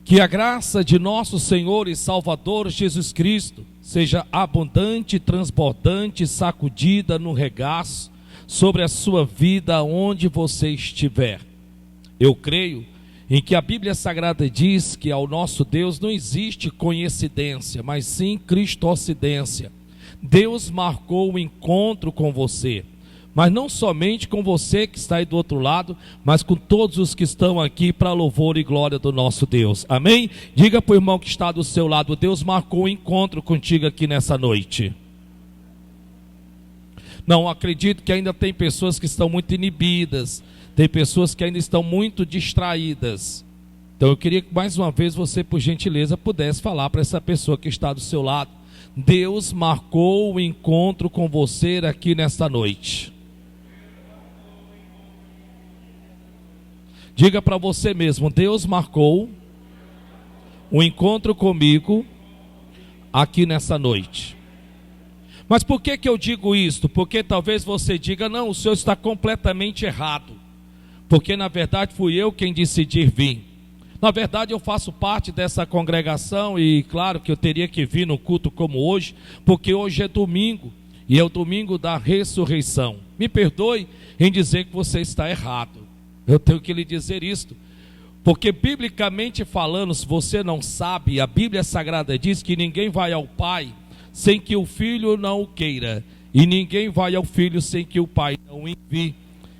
Que a graça de nosso Senhor e Salvador Jesus Cristo seja abundante, transbordante, sacudida no regaço sobre a sua vida onde você estiver. Eu creio em que a Bíblia Sagrada diz que ao nosso Deus não existe coincidência, mas sim cristocidência. Deus marcou o encontro com você, mas não somente com você que está aí do outro lado, mas com todos os que estão aqui para louvor e glória do nosso Deus. Amém? Diga para o irmão que está do seu lado: Deus marcou um encontro contigo aqui nessa noite. Não, acredito que ainda tem pessoas que estão muito inibidas, tem pessoas que ainda estão muito distraídas. Então eu queria que mais uma vez você, por gentileza, pudesse falar para essa pessoa que está do seu lado: Deus marcou o encontro com você aqui nesta noite. Diga para você mesmo: Deus marcou um encontro comigo aqui nessa noite. Mas por que eu digo isto? Porque talvez você diga: não, o senhor está completamente errado, porque na verdade fui eu quem decidi vir. Na verdade eu faço parte dessa congregação e claro que eu teria que vir no culto como hoje, porque hoje é domingo e é o domingo da ressurreição. Me perdoe em dizer que você está errado. Eu tenho que lhe dizer isto, porque biblicamente falando, se você não sabe, a Bíblia Sagrada diz que ninguém vai ao Pai sem que o Filho não o queira, e ninguém vai ao Filho sem que o Pai não o envie.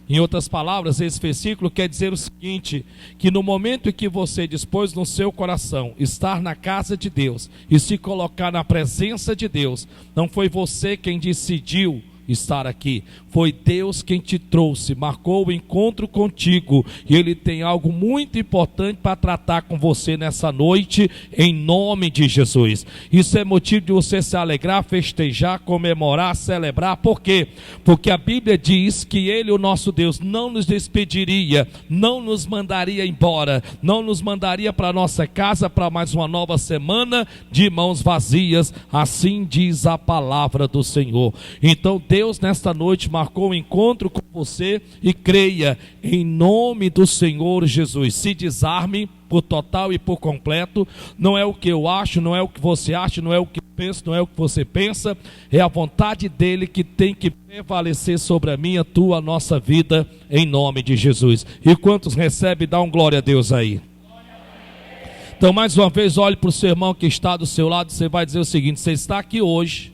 Em outras palavras, esse versículo quer dizer o seguinte: que no momento em que você dispôs no seu coração estar na casa de Deus e se colocar na presença de Deus, não foi você quem decidiu estar aqui, foi Deus quem te trouxe, marcou o encontro contigo, e Ele tem algo muito importante para tratar com você nessa noite, em nome de Jesus. Isso é motivo de você se alegrar, festejar, comemorar, celebrar. Por quê? Porque a Bíblia diz que Ele, o nosso Deus, não nos despediria, não nos mandaria embora, não nos mandaria para nossa casa para mais uma nova semana de mãos vazias. Assim diz a palavra do Senhor. Então Deus nesta noite marcou um encontro com você, e creia em nome do Senhor Jesus. Se desarme por total e por completo. Não é o que eu acho, não é o que você acha, não é o que eu penso, não é o que você pensa. É a vontade dele que tem que prevalecer sobre a minha, tua, a nossa vida, em nome de Jesus. E quantos recebem, dá um glória a Deus aí. Então mais uma vez olhe para o seu irmão que está do seu lado. Você vai dizer o seguinte: você está aqui hoje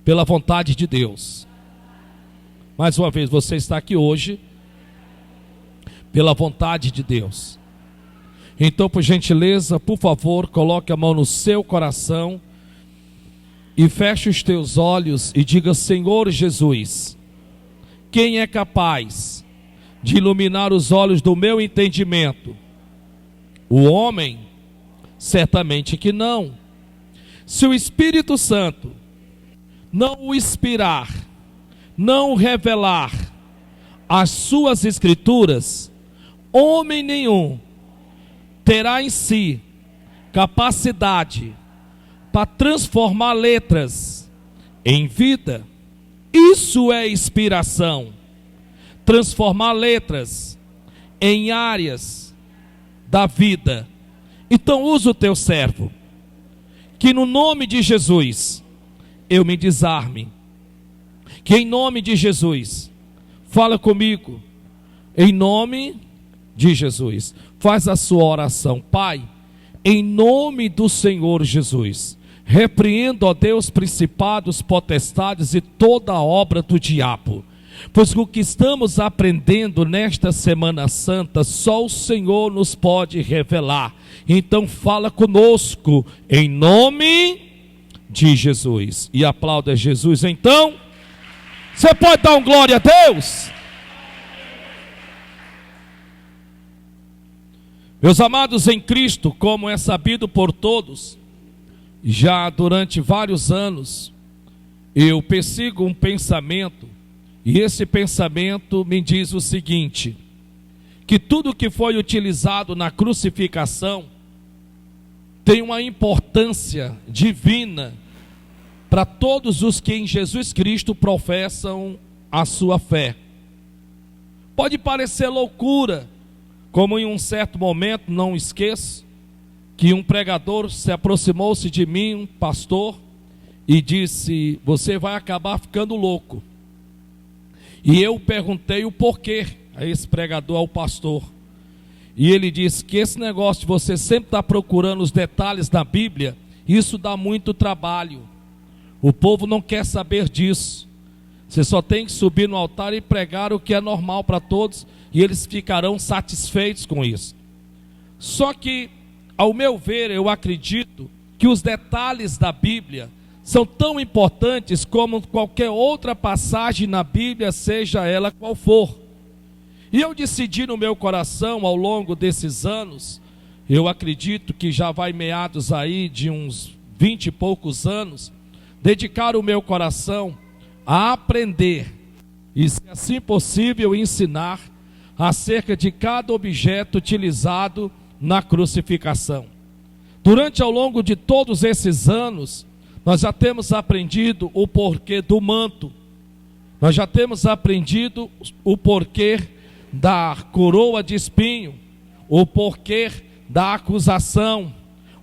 pela vontade de Deus. Mais uma vez, você está aqui hoje pela vontade de Deus. Então, por gentileza, por favor, coloque a mão no seu coração e feche os teus olhos e diga: Senhor Jesus, quem é capaz de iluminar os olhos do meu entendimento? O homem? Certamente que não. Se o Espírito Santo não o inspirar, não o revelar as suas escrituras, homem nenhum terá em si capacidade para transformar letras em vida. Isso é inspiração, transformar letras em áreas da vida. Então usa o teu servo, que no nome de Jesus eu me desarme, que em nome de Jesus, fala comigo, em nome de Jesus, faz a sua oração. Pai, em nome do Senhor Jesus, repreendo, ó Deus, principados, potestades e toda a obra do diabo, pois o que estamos aprendendo nesta Semana Santa, só o Senhor nos pode revelar. Então fala conosco, em nome de Jesus. E aplauda Jesus. Então você pode dar um glória a Deus? Meus amados em Cristo, como é sabido por todos, já durante vários anos eu persigo um pensamento, e esse pensamento me diz o seguinte: que tudo que foi utilizado na crucificação tem uma importância divina para todos os que em Jesus Cristo professam a sua fé. Pode parecer loucura, como em um certo momento, não esqueço, que um pregador se aproximou-se de mim, um pastor, e disse: você vai acabar ficando louco. E eu perguntei o porquê a esse pregador, ao pastor. E ele disse que esse negócio de você sempre estar procurando os detalhes da Bíblia, isso dá muito trabalho. O povo não quer saber disso. Você só tem que subir no altar e pregar o que é normal para todos, e eles ficarão satisfeitos com isso. Só que, ao meu ver, eu acredito que os detalhes da Bíblia são tão importantes como qualquer outra passagem na Bíblia, seja ela qual for. E eu decidi no meu coração, ao longo desses anos, eu acredito que já vai meados aí de uns 20 e poucos anos, dedicar o meu coração a aprender, e se assim possível ensinar, acerca de cada objeto utilizado na crucificação. Durante ao longo de todos esses anos, nós já temos aprendido o porquê do manto, nós já temos aprendido o porquê da coroa de espinho, o porquê da acusação,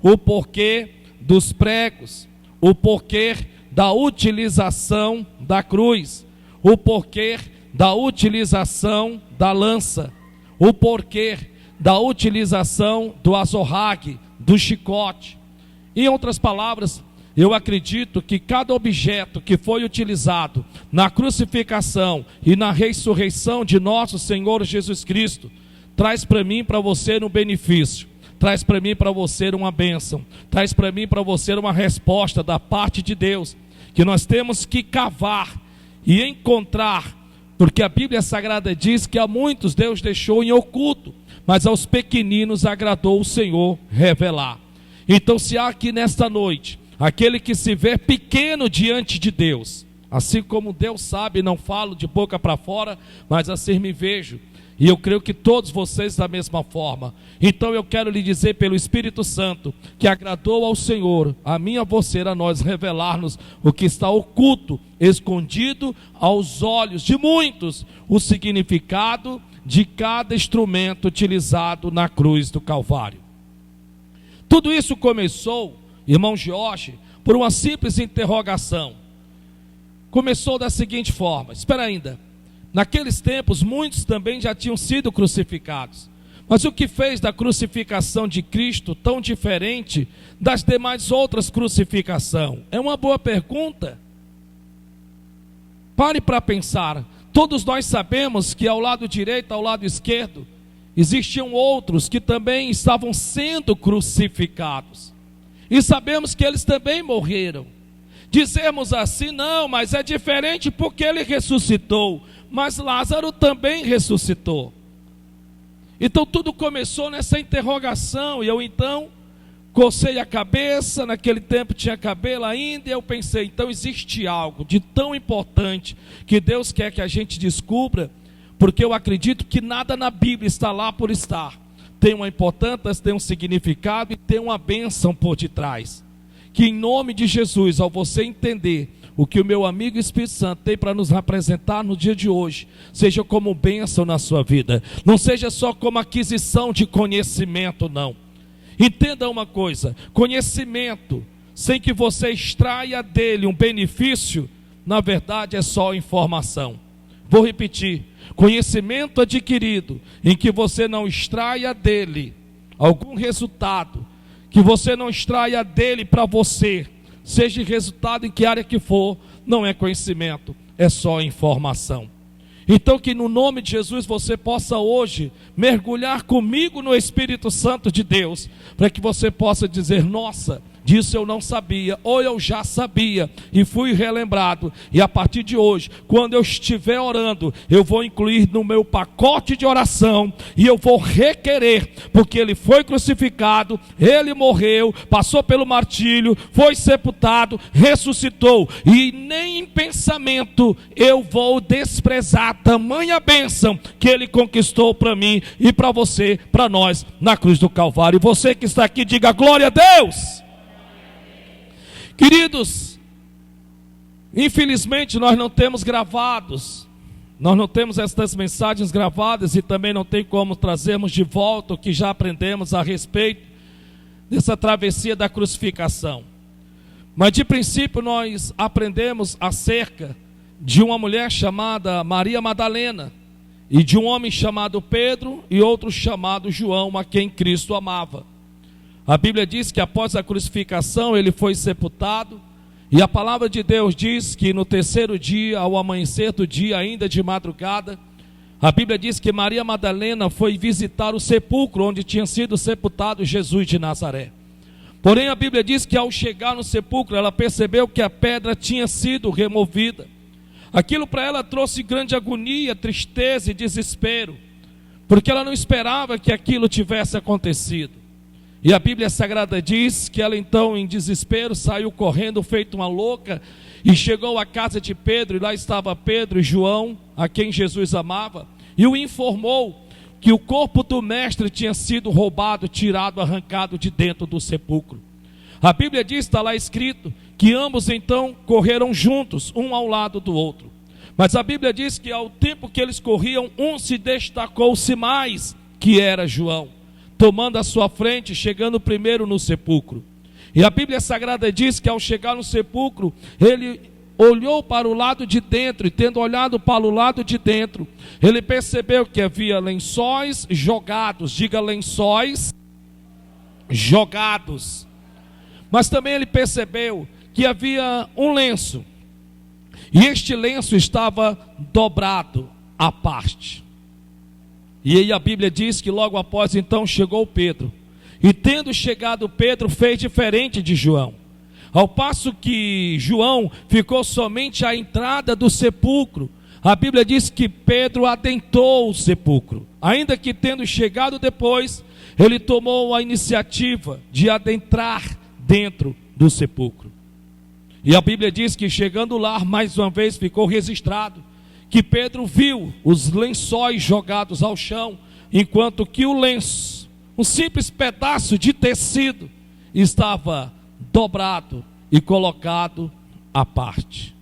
o porquê dos pregos, o porquê da utilização da cruz, o porquê da utilização da lança, o porquê da utilização do azorrague, do chicote. Em outras palavras, eu acredito que cada objeto que foi utilizado na crucificação e na ressurreição de nosso Senhor Jesus Cristo, traz para mim e para você um benefício, traz para mim e para você uma bênção, traz para mim e para você uma resposta da parte de Deus, que nós temos que cavar e encontrar, porque a Bíblia Sagrada diz que a muitos Deus deixou em oculto, mas aos pequeninos agradou o Senhor revelar. Então, se há aqui nesta noite aquele que se vê pequeno diante de Deus, assim como Deus sabe, não falo de boca para fora, mas assim me vejo, e eu creio que todos vocês da mesma forma. Então eu quero lhe dizer pelo Espírito Santo, que agradou ao Senhor, a mim e a você, a nós revelar-nos o que está oculto, escondido aos olhos de muitos, o significado de cada instrumento utilizado na cruz do Calvário. Tudo isso começou, irmão Jorge, por uma simples interrogação. Começou da seguinte forma: espera ainda, naqueles tempos muitos também já tinham sido crucificados, mas o que fez da crucificação de Cristo tão diferente das demais outras crucificações? É uma boa pergunta. Pare para pensar. Todos nós sabemos que ao lado direito, ao lado esquerdo, existiam outros que também estavam sendo crucificados, e sabemos que eles também morreram. Dizemos assim: não, mas é diferente porque ele ressuscitou, mas Lázaro também ressuscitou. Então tudo começou nessa interrogação, e eu então cocei a cabeça. Naquele tempo tinha cabelo ainda, e eu pensei: então existe algo de tão importante que Deus quer que a gente descubra, porque eu acredito que nada na Bíblia está lá por estar. Tem uma importância, tem um significado e tem uma bênção por detrás. Que em nome de Jesus, ao você entender o que o meu amigo Espírito Santo tem para nos apresentar no dia de hoje, seja como bênção na sua vida, não seja só como aquisição de conhecimento, não. Entenda uma coisa: conhecimento sem que você extraia dele um benefício, na verdade é só informação. Vou repetir: conhecimento adquirido em que você não extraia dele algum resultado, que você não extraia dele para você, seja resultado em que área que for, não é conhecimento, é só informação. Então que no nome de Jesus você possa hoje mergulhar comigo no Espírito Santo de Deus, para que você possa dizer: nossa, disso eu não sabia, ou eu já sabia e fui relembrado, e a partir de hoje, quando eu estiver orando, eu vou incluir no meu pacote de oração, e eu vou requerer, porque ele foi crucificado, ele morreu, passou pelo martírio, foi sepultado, ressuscitou, e nem em pensamento eu vou desprezar tamanha bênção que ele conquistou para mim e para você, para nós, na cruz do Calvário. E você que está aqui, diga glória a Deus. Queridos, infelizmente nós não temos gravados nós não temos estas mensagens gravadas e também não tem como trazermos de volta o que já aprendemos a respeito dessa travessia da crucificação. Mas de princípio nós aprendemos acerca de uma mulher chamada Maria Madalena e de um homem chamado Pedro e outro chamado João, a quem Cristo amava. A Bíblia diz que após a crucificação ele foi sepultado, e a palavra de Deus diz que no terceiro dia, ao amanhecer do dia, ainda de madrugada, a Bíblia diz que Maria Madalena foi visitar o sepulcro onde tinha sido sepultado Jesus de Nazaré. Porém a Bíblia diz que ao chegar no sepulcro ela percebeu que a pedra tinha sido removida. Aquilo para ela trouxe grande agonia, tristeza e desespero, porque ela não esperava que aquilo tivesse acontecido. E a Bíblia Sagrada diz que ela então, em desespero, saiu correndo feito uma louca e chegou à casa de Pedro, e lá estava Pedro e João, a quem Jesus amava, e o informou que o corpo do mestre tinha sido roubado, tirado, arrancado de dentro do sepulcro. A Bíblia diz, está lá escrito, que ambos então correram juntos, um ao lado do outro. Mas a Bíblia diz que ao tempo que eles corriam, um se destacou-se mais, que era João, tomando a sua frente, chegando primeiro no sepulcro. E a Bíblia Sagrada diz que ao chegar no sepulcro, ele olhou para o lado de dentro, e tendo olhado para o lado de dentro, ele percebeu que havia lençóis jogados, diga lençóis jogados. Mas também ele percebeu que havia um lenço, e este lenço estava dobrado à parte. E aí a Bíblia diz que logo após então chegou Pedro, e tendo chegado Pedro fez diferente de João, ao passo que João ficou somente à entrada do sepulcro. A Bíblia diz que Pedro adentrou o sepulcro, ainda que tendo chegado depois, ele tomou a iniciativa de adentrar dentro do sepulcro. E a Bíblia diz que chegando lá, mais uma vez ficou registrado que Pedro viu os lençóis jogados ao chão, enquanto que o lenço, um simples pedaço de tecido, estava dobrado e colocado à parte.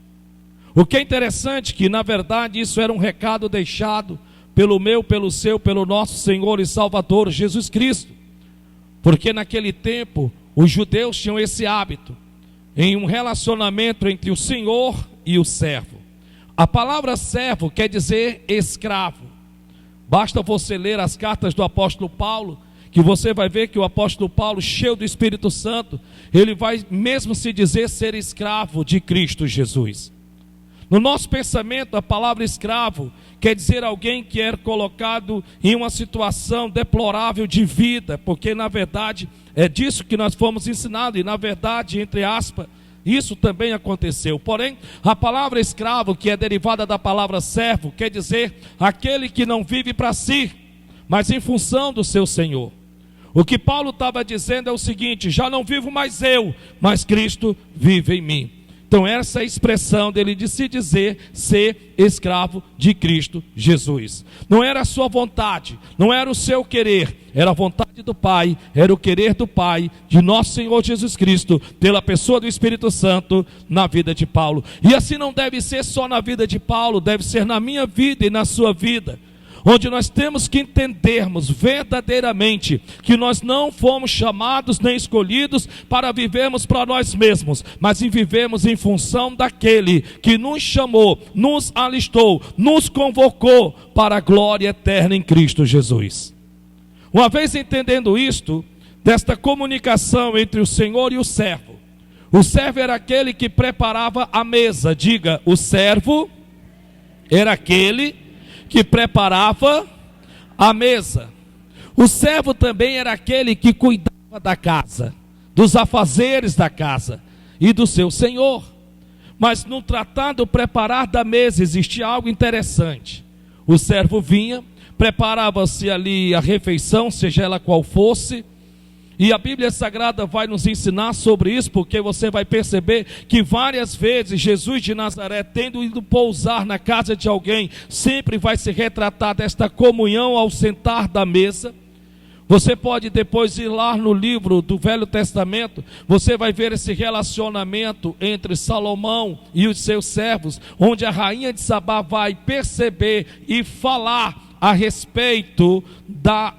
O que é interessante que na verdade isso era um recado deixado pelo meu, pelo seu, pelo nosso Senhor e Salvador Jesus Cristo, porque naquele tempo os judeus tinham esse hábito, em um relacionamento entre o Senhor e o servo. A palavra servo quer dizer escravo. Basta você ler as cartas do apóstolo Paulo, que você vai ver que o apóstolo Paulo, cheio do Espírito Santo, ele vai mesmo se dizer ser escravo de Cristo Jesus. No nosso pensamento, a palavra escravo quer dizer alguém que é colocado em uma situação deplorável de vida, porque na verdade é disso que nós fomos ensinados, e na verdade, entre aspas, isso também aconteceu. Porém, a palavra escravo, que é derivada da palavra servo, quer dizer aquele que não vive para si, mas em função do seu Senhor. O que Paulo estava dizendo é o seguinte: já não vivo mais eu, mas Cristo vive em mim. Então essa é a expressão dele de se dizer ser escravo de Cristo Jesus. Não era a sua vontade, não era o seu querer, era a vontade do Pai, era o querer do Pai, de nosso Senhor Jesus Cristo, pela pessoa do Espírito Santo na vida de Paulo. E assim não deve ser só na vida de Paulo, deve ser na minha vida e na sua vida, onde nós temos que entendermos verdadeiramente que nós não fomos chamados nem escolhidos para vivermos para nós mesmos, mas em vivermos em função daquele que nos chamou, nos alistou, nos convocou para a glória eterna em Cristo Jesus. Uma vez entendendo isto, desta comunicação entre o Senhor e o servo era aquele que preparava a mesa. Diga, o servo era aquele que preparava a mesa. O servo também era aquele que cuidava da casa, dos afazeres da casa e do seu senhor. Mas no tratar do preparar da mesa existia algo interessante. O servo vinha, preparava-se ali a refeição, seja ela qual fosse, e a Bíblia Sagrada vai nos ensinar sobre isso, porque você vai perceber que várias vezes Jesus de Nazaré, tendo ido pousar na casa de alguém, sempre vai se retratar desta comunhão ao sentar da mesa. Você pode depois ir lá no livro do Velho Testamento, você vai ver esse relacionamento entre Salomão e os seus servos, onde a rainha de Sabá vai perceber e falar a respeito das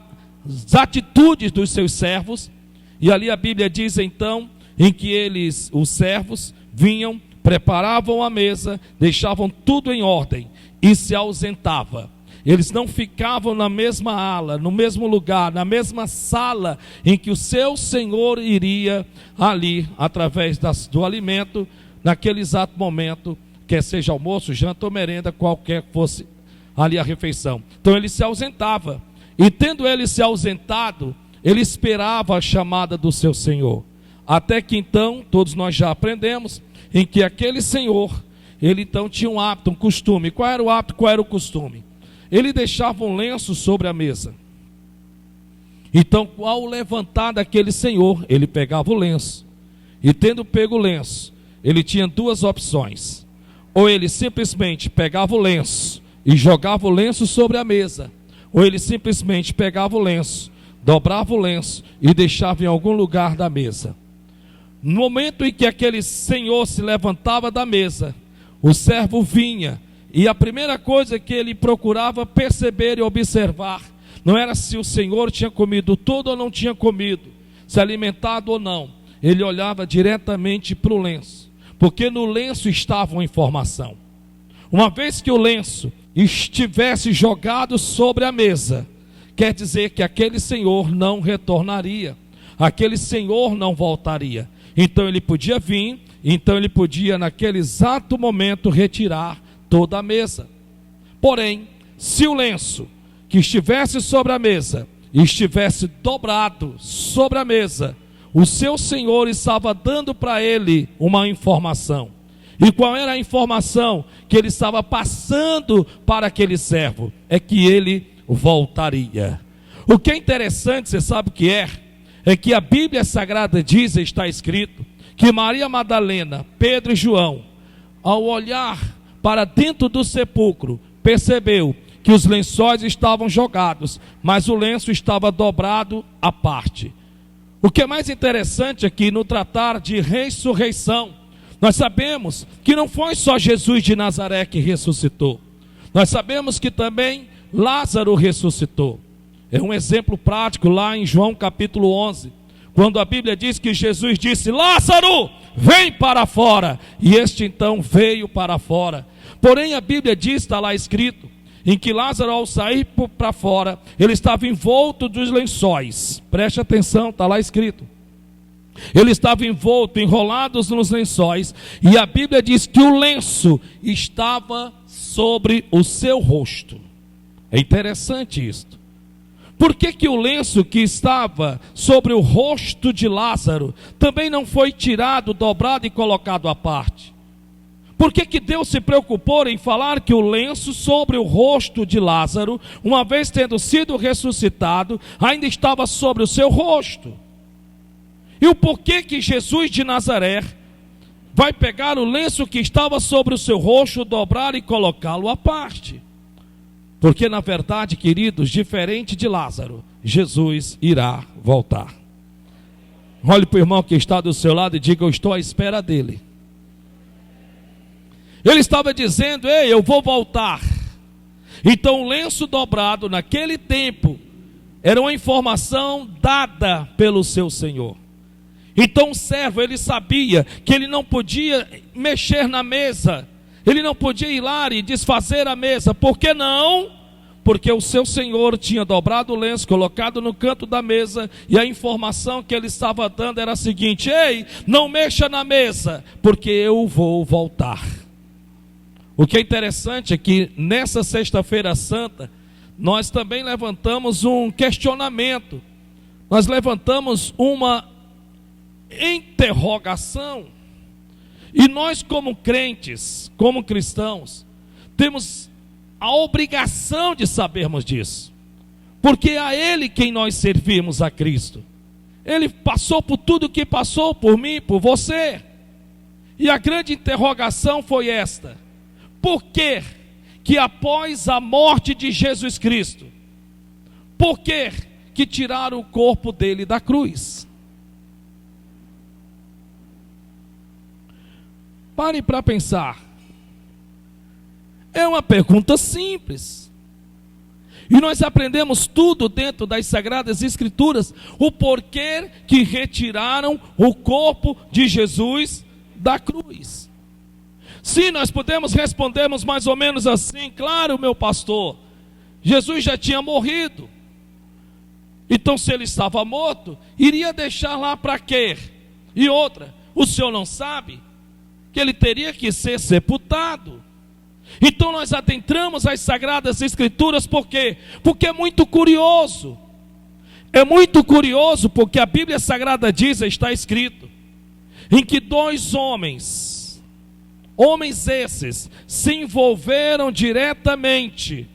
atitudes dos seus servos. E ali a Bíblia diz então, em que eles, os servos, vinham, preparavam a mesa, deixavam tudo em ordem e se ausentavam. Eles não ficavam na mesma ala, no mesmo lugar, na mesma sala em que o seu Senhor iria ali, através do alimento, naquele exato momento, quer seja almoço, janta ou merenda, qualquer que fosse ali a refeição. Então ele se ausentava, e tendo ele se ausentado, ele esperava a chamada do seu Senhor. Até que então, todos nós já aprendemos, em que aquele Senhor, ele então tinha um hábito, um costume. Qual era o hábito, qual era o costume? Ele deixava um lenço sobre a mesa. Então, ao levantar daquele senhor, ele pegava o lenço. E tendo pego o lenço, ele tinha duas opções. Ou ele simplesmente pegava o lenço e jogava o lenço sobre a mesa. Ou ele simplesmente pegava o lenço, dobrava o lenço e deixava em algum lugar da mesa. No momento em que aquele senhor se levantava da mesa, o servo vinha. E a primeira coisa que ele procurava perceber e observar, não era se o Senhor tinha comido tudo ou não tinha comido, se alimentado ou não. Ele olhava diretamente para o lenço, porque no lenço estava uma informação. Uma vez que o lenço estivesse jogado sobre a mesa, quer dizer que aquele senhor não retornaria, aquele senhor não voltaria. Então ele podia vir, então ele podia naquele exato momento retirar toda a mesa. Porém, se o lenço que estivesse sobre a mesa estivesse dobrado sobre a mesa, o seu Senhor estava dando para ele uma informação. E qual era a informação que ele estava passando para aquele servo? É que ele voltaria. O que é interessante, você sabe o que é? É que a Bíblia Sagrada diz, está escrito, que Maria Madalena, Pedro e João, ao olhar para dentro do sepulcro, percebeu que os lençóis estavam jogados, mas o lenço estava dobrado à parte. O que é mais interessante é que no tratar de ressurreição, nós sabemos que não foi só Jesus de Nazaré que ressuscitou. Nós sabemos que também Lázaro ressuscitou. É um exemplo prático lá em João capítulo 11, quando a Bíblia diz que Jesus disse: Lázaro, vem para fora. E este então veio para fora. Porém a Bíblia diz, está lá escrito, em que Lázaro ao sair para fora, ele estava envolto dos lençóis. Preste atenção, está lá escrito. Ele estava envolto, enrolados nos lençóis. E a Bíblia diz que o lenço estava sobre o seu rosto. É interessante isto. Por que que o lenço que estava sobre o rosto de Lázaro também não foi tirado, dobrado e colocado à parte? Por que que Deus se preocupou em falar que o lenço sobre o rosto de Lázaro, uma vez tendo sido ressuscitado, ainda estava sobre o seu rosto? E o porquê que Jesus de Nazaré vai pegar o lenço que estava sobre o seu rosto, dobrar e colocá-lo à parte? Porque na verdade, queridos, diferente de Lázaro, Jesus irá voltar. Olhe para o irmão que está do seu lado e diga: eu estou à espera dele. Ele estava dizendo: ei, eu vou voltar. Então o lenço dobrado naquele tempo era uma informação dada pelo seu Senhor. Então o servo, ele sabia que ele não podia mexer na mesa, ele não podia ir lá e desfazer a mesa. Por que não? Porque o seu Senhor tinha dobrado o lenço, colocado no canto da mesa, e a informação que ele estava dando era a seguinte: ei, não mexa na mesa, porque eu vou voltar. O que é interessante é que nessa sexta-feira santa, nós também levantamos um questionamento, nós levantamos uma interrogação. E nós, como crentes, como cristãos, temos a obrigação de sabermos disso, porque é a Ele quem nós servimos, a Cristo. Ele passou por tudo que passou, por mim, por você. E a grande interrogação foi esta: por que que após a morte de Jesus Cristo, por que que tiraram o corpo dele da cruz. Pare para pensar. É uma pergunta simples. E nós aprendemos tudo dentro das Sagradas Escrituras, o porquê que retiraram o corpo de Jesus da cruz. Sim, nós podemos respondermos mais ou menos assim: claro, meu pastor, Jesus já tinha morrido. Então, se ele estava morto, iria deixar lá para quê? E outra, o senhor não sabe que ele teria que ser sepultado? Então nós adentramos as Sagradas Escrituras, por quê? Porque é muito curioso. É muito curioso porque a Bíblia Sagrada diz, está escrito, em que dois homens esses, se envolveram diretamente,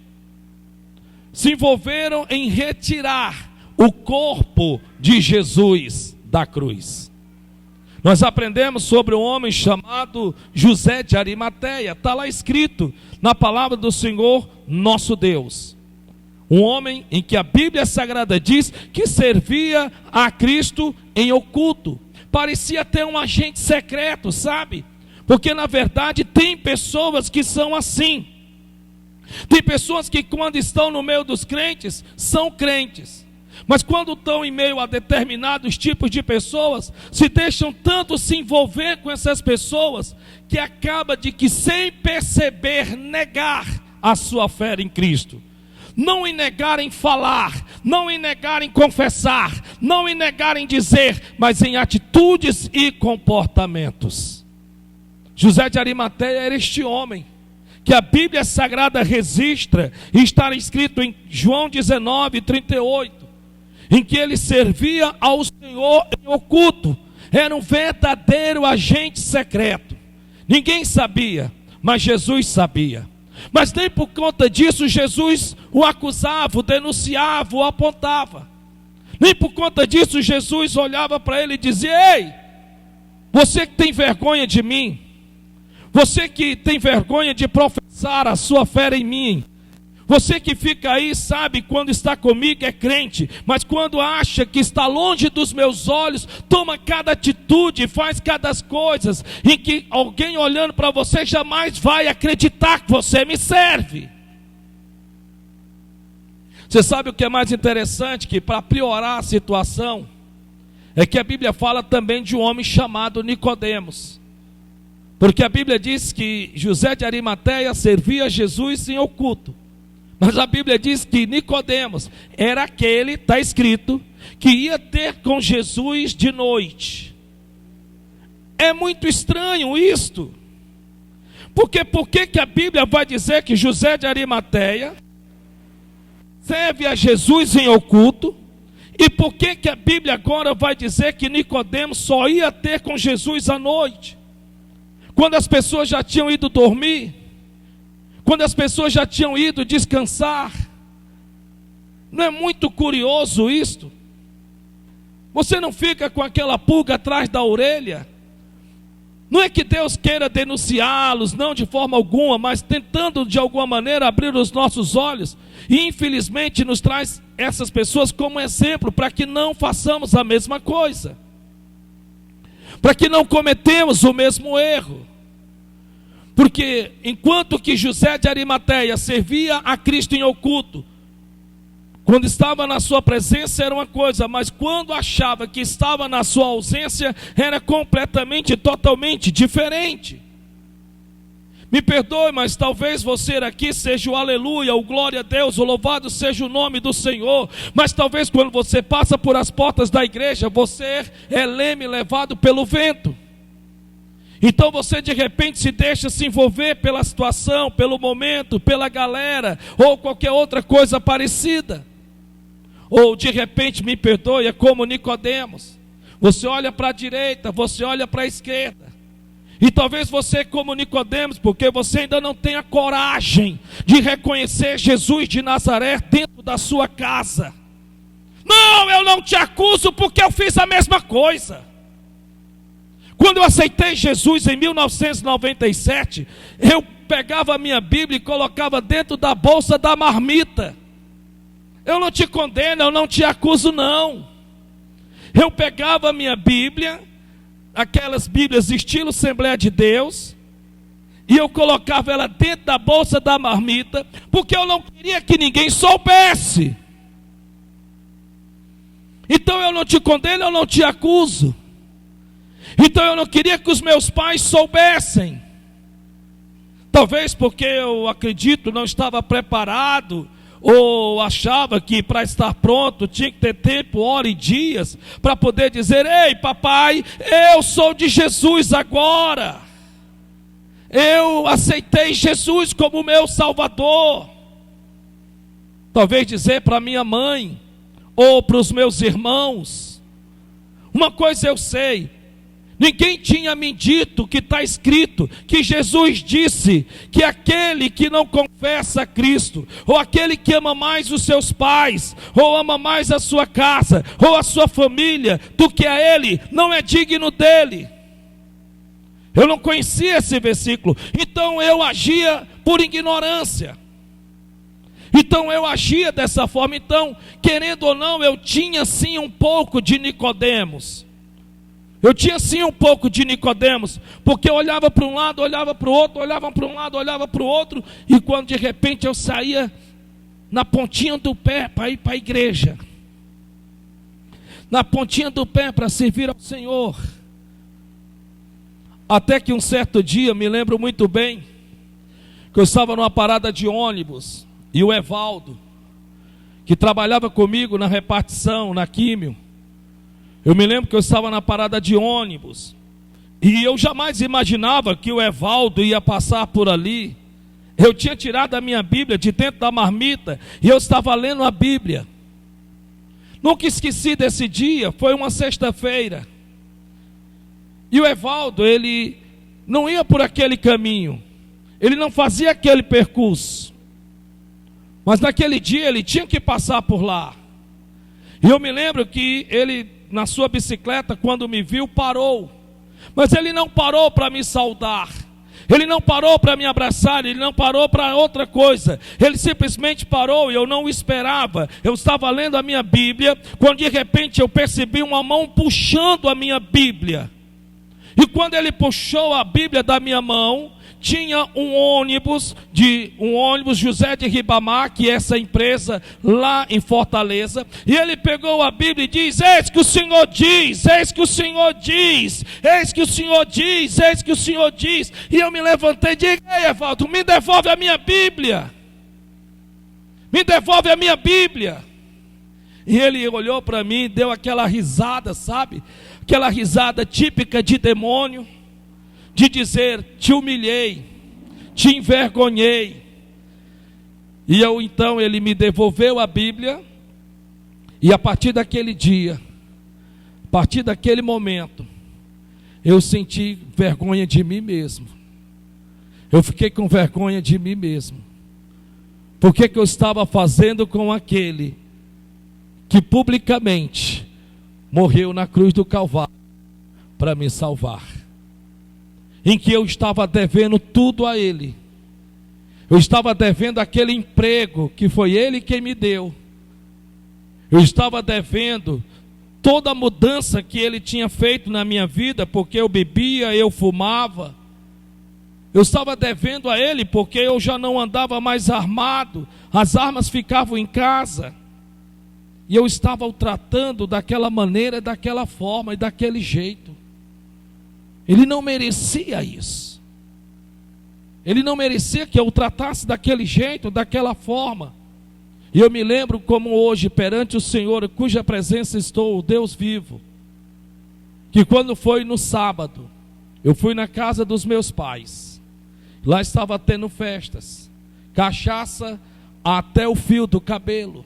se envolveram em retirar o corpo de Jesus da cruz. Nós aprendemos sobre um homem chamado José de Arimateia. Está lá escrito na palavra do Senhor nosso Deus. Um homem em que a Bíblia Sagrada diz que servia a Cristo em oculto. Parecia até um agente secreto, sabe? Porque na verdade tem pessoas que são assim. Tem pessoas que quando estão no meio dos crentes, são crentes. Mas quando estão em meio a determinados tipos de pessoas, se deixam tanto se envolver com essas pessoas, que acaba de que sem perceber negar a sua fé em Cristo. Não em negar em falar, não em negar em confessar, não em negar em dizer, mas em atitudes e comportamentos. José de Arimateia era este homem que a Bíblia Sagrada registra, e está escrito em João 19:38. Em que ele servia ao Senhor em oculto. Era um verdadeiro agente secreto. Ninguém sabia, mas Jesus sabia. Mas nem por conta disso Jesus o acusava, o denunciava, o apontava. Nem por conta disso Jesus olhava para ele e dizia: ei, você que tem vergonha de mim, você que tem vergonha de professar a sua fé em mim, você que fica aí, sabe, quando está comigo é crente, mas quando acha que está longe dos meus olhos, toma cada atitude, faz cada coisa, em que alguém olhando para você jamais vai acreditar que você me serve. Você sabe o que é mais interessante? Que para piorar a situação, é que a Bíblia fala também de um homem chamado Nicodemos. Porque a Bíblia diz que José de Arimateia servia a Jesus em oculto. Mas a Bíblia diz que Nicodemos era aquele, está escrito, que ia ter com Jesus de noite. É muito estranho isto. Porque por que a Bíblia vai dizer que José de Arimateia serve a Jesus em oculto? E por que a Bíblia agora vai dizer que Nicodemos só ia ter com Jesus à noite? Quando as pessoas já tinham ido dormir, quando as pessoas já tinham ido descansar. Não é muito curioso isto? Você não fica com aquela pulga atrás da orelha? Não é que Deus queira denunciá-los, não de forma alguma, mas tentando de alguma maneira abrir os nossos olhos. E infelizmente nos traz essas pessoas como exemplo, para que não façamos a mesma coisa, para que não cometemos o mesmo erro. Porque enquanto que José de Arimateia servia a Cristo em oculto, quando estava na sua presença era uma coisa, mas quando achava que estava na sua ausência, era completamente, totalmente diferente. Me perdoe, mas talvez você aqui seja o aleluia, o glória a Deus, o louvado seja o nome do Senhor. Mas talvez quando você passa por as portas da igreja, você é leme levado pelo vento. Então você de repente se deixa se envolver pela situação, pelo momento, pela galera, ou qualquer outra coisa parecida. Ou de repente, me perdoe, é como Nicodemos. Você olha para a direita, você olha para a esquerda. E talvez você como Nicodemos, porque você ainda não tem a coragem de reconhecer Jesus de Nazaré dentro da sua casa. Não, eu não te acuso porque eu fiz a mesma coisa. Quando eu aceitei Jesus em 1997, eu pegava a minha Bíblia e colocava dentro da bolsa da marmita. Eu não te condeno, eu não te acuso não. Eu pegava a minha Bíblia, aquelas Bíblias estilo Assembleia de Deus, e eu colocava ela dentro da bolsa da marmita, porque eu não queria que ninguém soubesse. Então eu não te condeno, eu não te acuso. Então eu não queria que os meus pais soubessem. Talvez porque eu acredito não estava preparado, ou achava que para estar pronto tinha que ter tempo, hora e dias, para poder dizer: ei papai, eu sou de Jesus agora. Eu aceitei Jesus como meu Salvador. Talvez dizer para minha mãe, ou para os meus irmãos: uma coisa eu sei, ninguém tinha me dito que está escrito, que Jesus disse que aquele que não confessa a Cristo, ou aquele que ama mais os seus pais, ou ama mais a sua casa, ou a sua família, do que a Ele, não é digno dele. Eu não conhecia esse versículo, então eu agia por ignorância. Então eu agia dessa forma. Então, querendo ou não, eu tinha sim um pouco de Nicodemos. Eu tinha sim um pouco de Nicodemos, porque eu olhava para um lado, olhava para o outro, olhava para um lado, olhava para o outro, e quando de repente eu saía na pontinha do pé para ir para a igreja, na pontinha do pé para servir ao Senhor, até que um certo dia, me lembro muito bem, que eu estava numa parada de ônibus, e o Evaldo, que trabalhava comigo na repartição, na químio, eu me lembro que eu estava na parada de ônibus, e eu jamais imaginava que o Evaldo ia passar por ali. Eu tinha tirado a minha Bíblia de dentro da marmita, e eu estava lendo a Bíblia. Nunca esqueci desse dia, foi uma sexta-feira, e o Evaldo, ele não ia por aquele caminho, ele não fazia aquele percurso, mas naquele dia ele tinha que passar por lá. E eu me lembro que ele, na sua bicicleta, quando me viu, parou. Mas ele não parou para me saudar, ele não parou para me abraçar, ele não parou para outra coisa. Ele simplesmente parou, e eu não o esperava. Eu estava lendo a minha Bíblia, quando de repente eu percebi uma mão puxando a minha Bíblia. E quando ele puxou a Bíblia da minha mão, tinha um ônibus José de Ribamar, que é essa empresa lá em Fortaleza, e ele pegou a Bíblia e diz: eis que o Senhor diz, eis que o Senhor diz, eis que o Senhor diz, eis que o Senhor diz. E eu me levantei e disse: ei Evaldo, me devolve a minha Bíblia, me devolve a minha Bíblia. E ele olhou para mim e deu aquela risada, sabe? Aquela risada típica de demônio, de dizer: te humilhei, te envergonhei. E então ele me devolveu a Bíblia, e a partir daquele dia, a partir daquele momento, eu senti vergonha de mim mesmo. Eu fiquei com vergonha de mim mesmo. Por que eu estava fazendo com aquele que publicamente morreu na cruz do Calvário para me salvar? Em que eu estava devendo tudo a Ele. Eu estava devendo aquele emprego que foi Ele quem me deu. Eu estava devendo toda a mudança que Ele tinha feito na minha vida, porque eu bebia, eu fumava. Eu estava devendo a Ele porque eu já não andava mais armado, as armas ficavam em casa. E eu estava o tratando daquela maneira, daquela forma e daquele jeito. Ele não merecia isso. Ele não merecia que eu o tratasse daquele jeito, daquela forma. E eu me lembro como hoje, perante o Senhor, cuja presença estou, o Deus vivo, que quando foi no sábado, eu fui na casa dos meus pais. Lá estava tendo festas, cachaça até o fio do cabelo.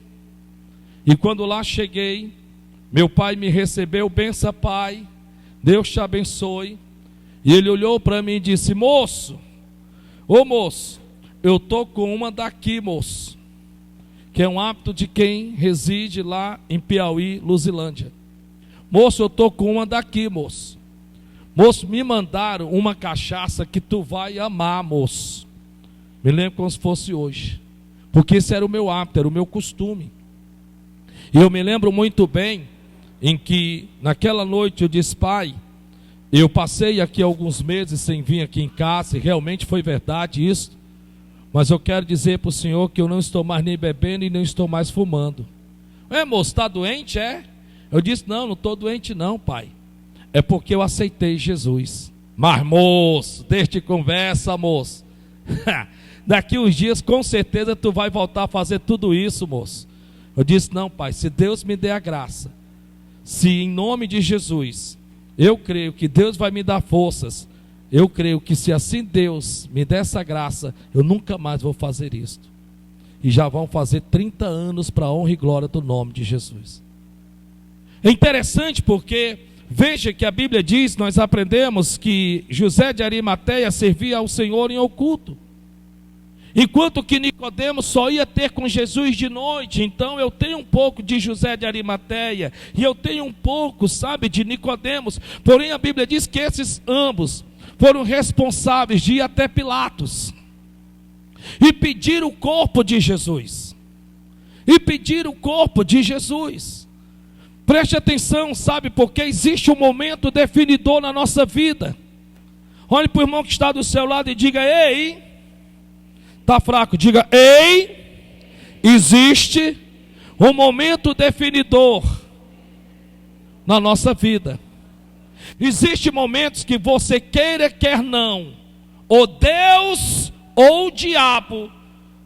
E quando lá cheguei, meu pai me recebeu: benção pai, Deus te abençoe. E ele olhou para mim e disse: moço, ô moço, eu estou com uma daqui, moço, que é um hábito de quem reside lá em Piauí, Luzilândia. Moço, eu estou com uma daqui, moço. Moço, me mandaram uma cachaça que tu vai amar, moço. Me lembro como se fosse hoje, porque esse era o meu hábito, era o meu costume. E eu me lembro muito bem em que naquela noite eu disse: pai, eu passei aqui alguns meses sem vir aqui em casa, e realmente foi verdade isso, mas eu quero dizer para o senhor que eu não estou mais nem bebendo e não estou mais fumando. Moço, está doente? Eu disse: não estou doente não, pai, é porque eu aceitei Jesus. Mas moço, deixa de conversa, moço. Daqui uns dias com certeza tu vai voltar a fazer tudo isso, moço. Eu disse: não, pai, se Deus me der a graça, se em nome de Jesus, eu creio que Deus vai me dar forças, eu creio que se assim Deus me der essa graça, eu nunca mais vou fazer isto. E já vão fazer 30 anos para a honra e glória do nome de Jesus. É interessante porque, veja que a Bíblia diz, nós aprendemos que José de Arimateia servia ao Senhor em oculto, enquanto que Nicodemos só ia ter com Jesus de noite. Então eu tenho um pouco de José de Arimateia, e eu tenho um pouco, sabe, de Nicodemos. Porém a Bíblia diz que esses ambos foram responsáveis de ir até Pilatos e pedir o corpo de Jesus. Preste atenção, sabe, porque existe um momento definidor na nossa vida. Olhe para o irmão que está do seu lado e diga: ei, está fraco, diga: ei, existe um momento definidor na nossa vida. Existem momentos que você queira, quer não, ou Deus ou o diabo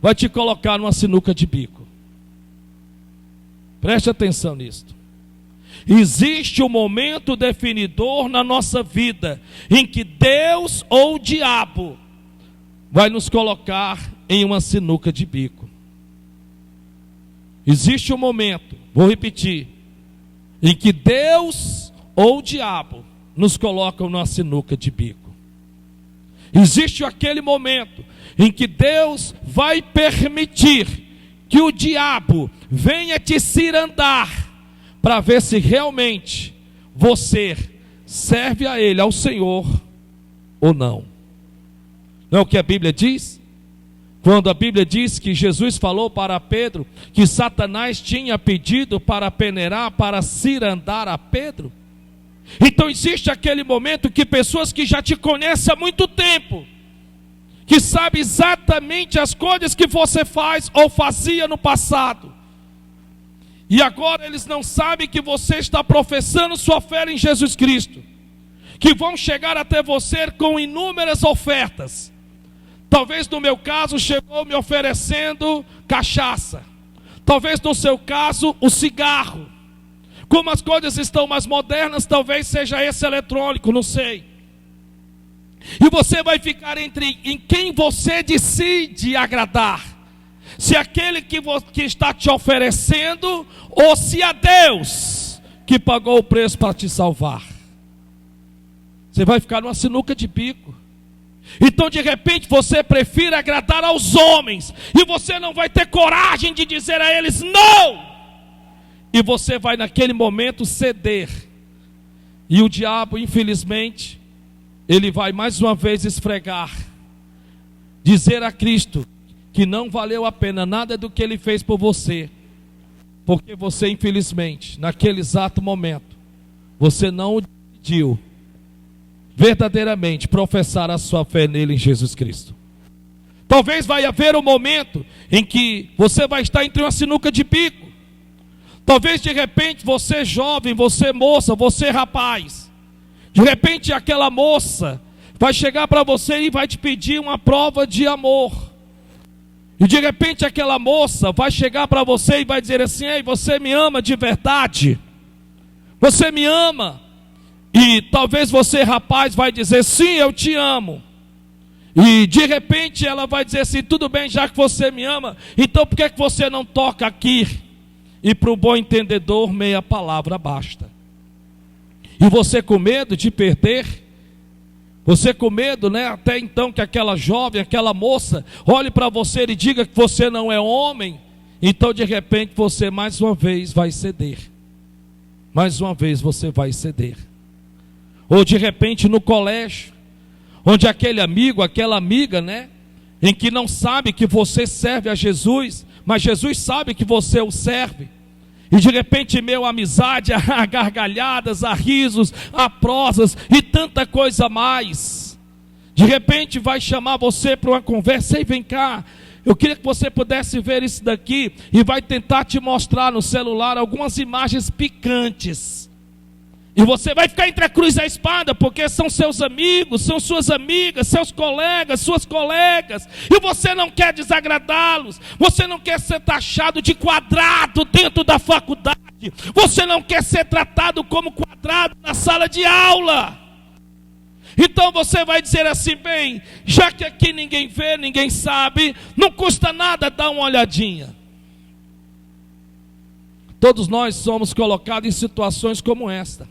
vai te colocar numa sinuca de bico. Preste atenção nisto. Existe um momento definidor na nossa vida em que Deus ou o diabo vai nos colocar em uma sinuca de bico. Existe um momento, vou repetir, em que Deus ou o diabo nos colocam numa sinuca de bico. Existe aquele momento em que Deus vai permitir que o diabo venha te cirandar, para ver se realmente você serve a Ele, ao Senhor, ou não. Não é o que a Bíblia diz? Quando a Bíblia diz que Jesus falou para Pedro que Satanás tinha pedido para peneirar, para cirandar a Pedro. Então existe aquele momento que pessoas que já te conhecem há muito tempo, que sabem exatamente as coisas que você faz ou fazia no passado, e agora eles não sabem que você está professando sua fé em Jesus Cristo, que vão chegar até você com inúmeras ofertas. Talvez no meu caso chegou me oferecendo cachaça, talvez no seu caso o cigarro. Como as coisas estão mais modernas, talvez seja esse eletrônico, não sei. E você vai ficar em quem você decide agradar. Se aquele que está te oferecendo, ou se é Deus que pagou o preço para te salvar. Você vai ficar numa sinuca de bico. Então de repente você prefere agradar aos homens, e você não vai ter coragem de dizer a eles não. E você vai naquele momento ceder. E o diabo, infelizmente, ele vai mais uma vez esfregar, dizer a Cristo que não valeu a pena nada do que Ele fez por você, porque você, infelizmente, naquele exato momento, você não decidiu verdadeiramente professar a sua fé nele, em Jesus Cristo. Talvez vai haver um momento em que você vai estar entre uma sinuca de bico. Talvez de repente você jovem, você moça, você rapaz, de repente aquela moça vai chegar para você e vai te pedir uma prova de amor. E de repente aquela moça vai chegar para você e vai dizer assim: ei, você me ama de verdade? Você me ama? E talvez você, rapaz, vai dizer: sim, eu te amo. E de repente ela vai dizer assim: tudo bem, já que você me ama, então por que você não toca aqui? E para o bom entendedor, meia palavra basta. E você com medo de perder, você com medo, né, até então que aquela jovem, aquela moça olhe para você e diga que você não é homem. Então de repente você mais uma vez vai ceder. Mais uma vez você vai ceder. Ou de repente no colégio, onde aquele amigo, aquela amiga, né, em que não sabe que você serve a Jesus, mas Jesus sabe que você o serve. E de repente, meu, amizade, a gargalhadas, a risos, a prosas e tanta coisa mais. De repente vai chamar você para uma conversa, e vem cá, eu queria que você pudesse ver isso daqui, e vai tentar te mostrar no celular algumas imagens picantes. E você vai ficar entre a cruz e a espada, porque são seus amigos, são suas amigas, seus colegas, suas colegas, e você não quer desagradá-los, você não quer ser taxado de quadrado dentro da faculdade, você não quer ser tratado como quadrado na sala de aula. Então você vai dizer assim: bem, já que aqui ninguém vê, ninguém sabe, não custa nada dar uma olhadinha. Todos nós somos colocados em situações como esta.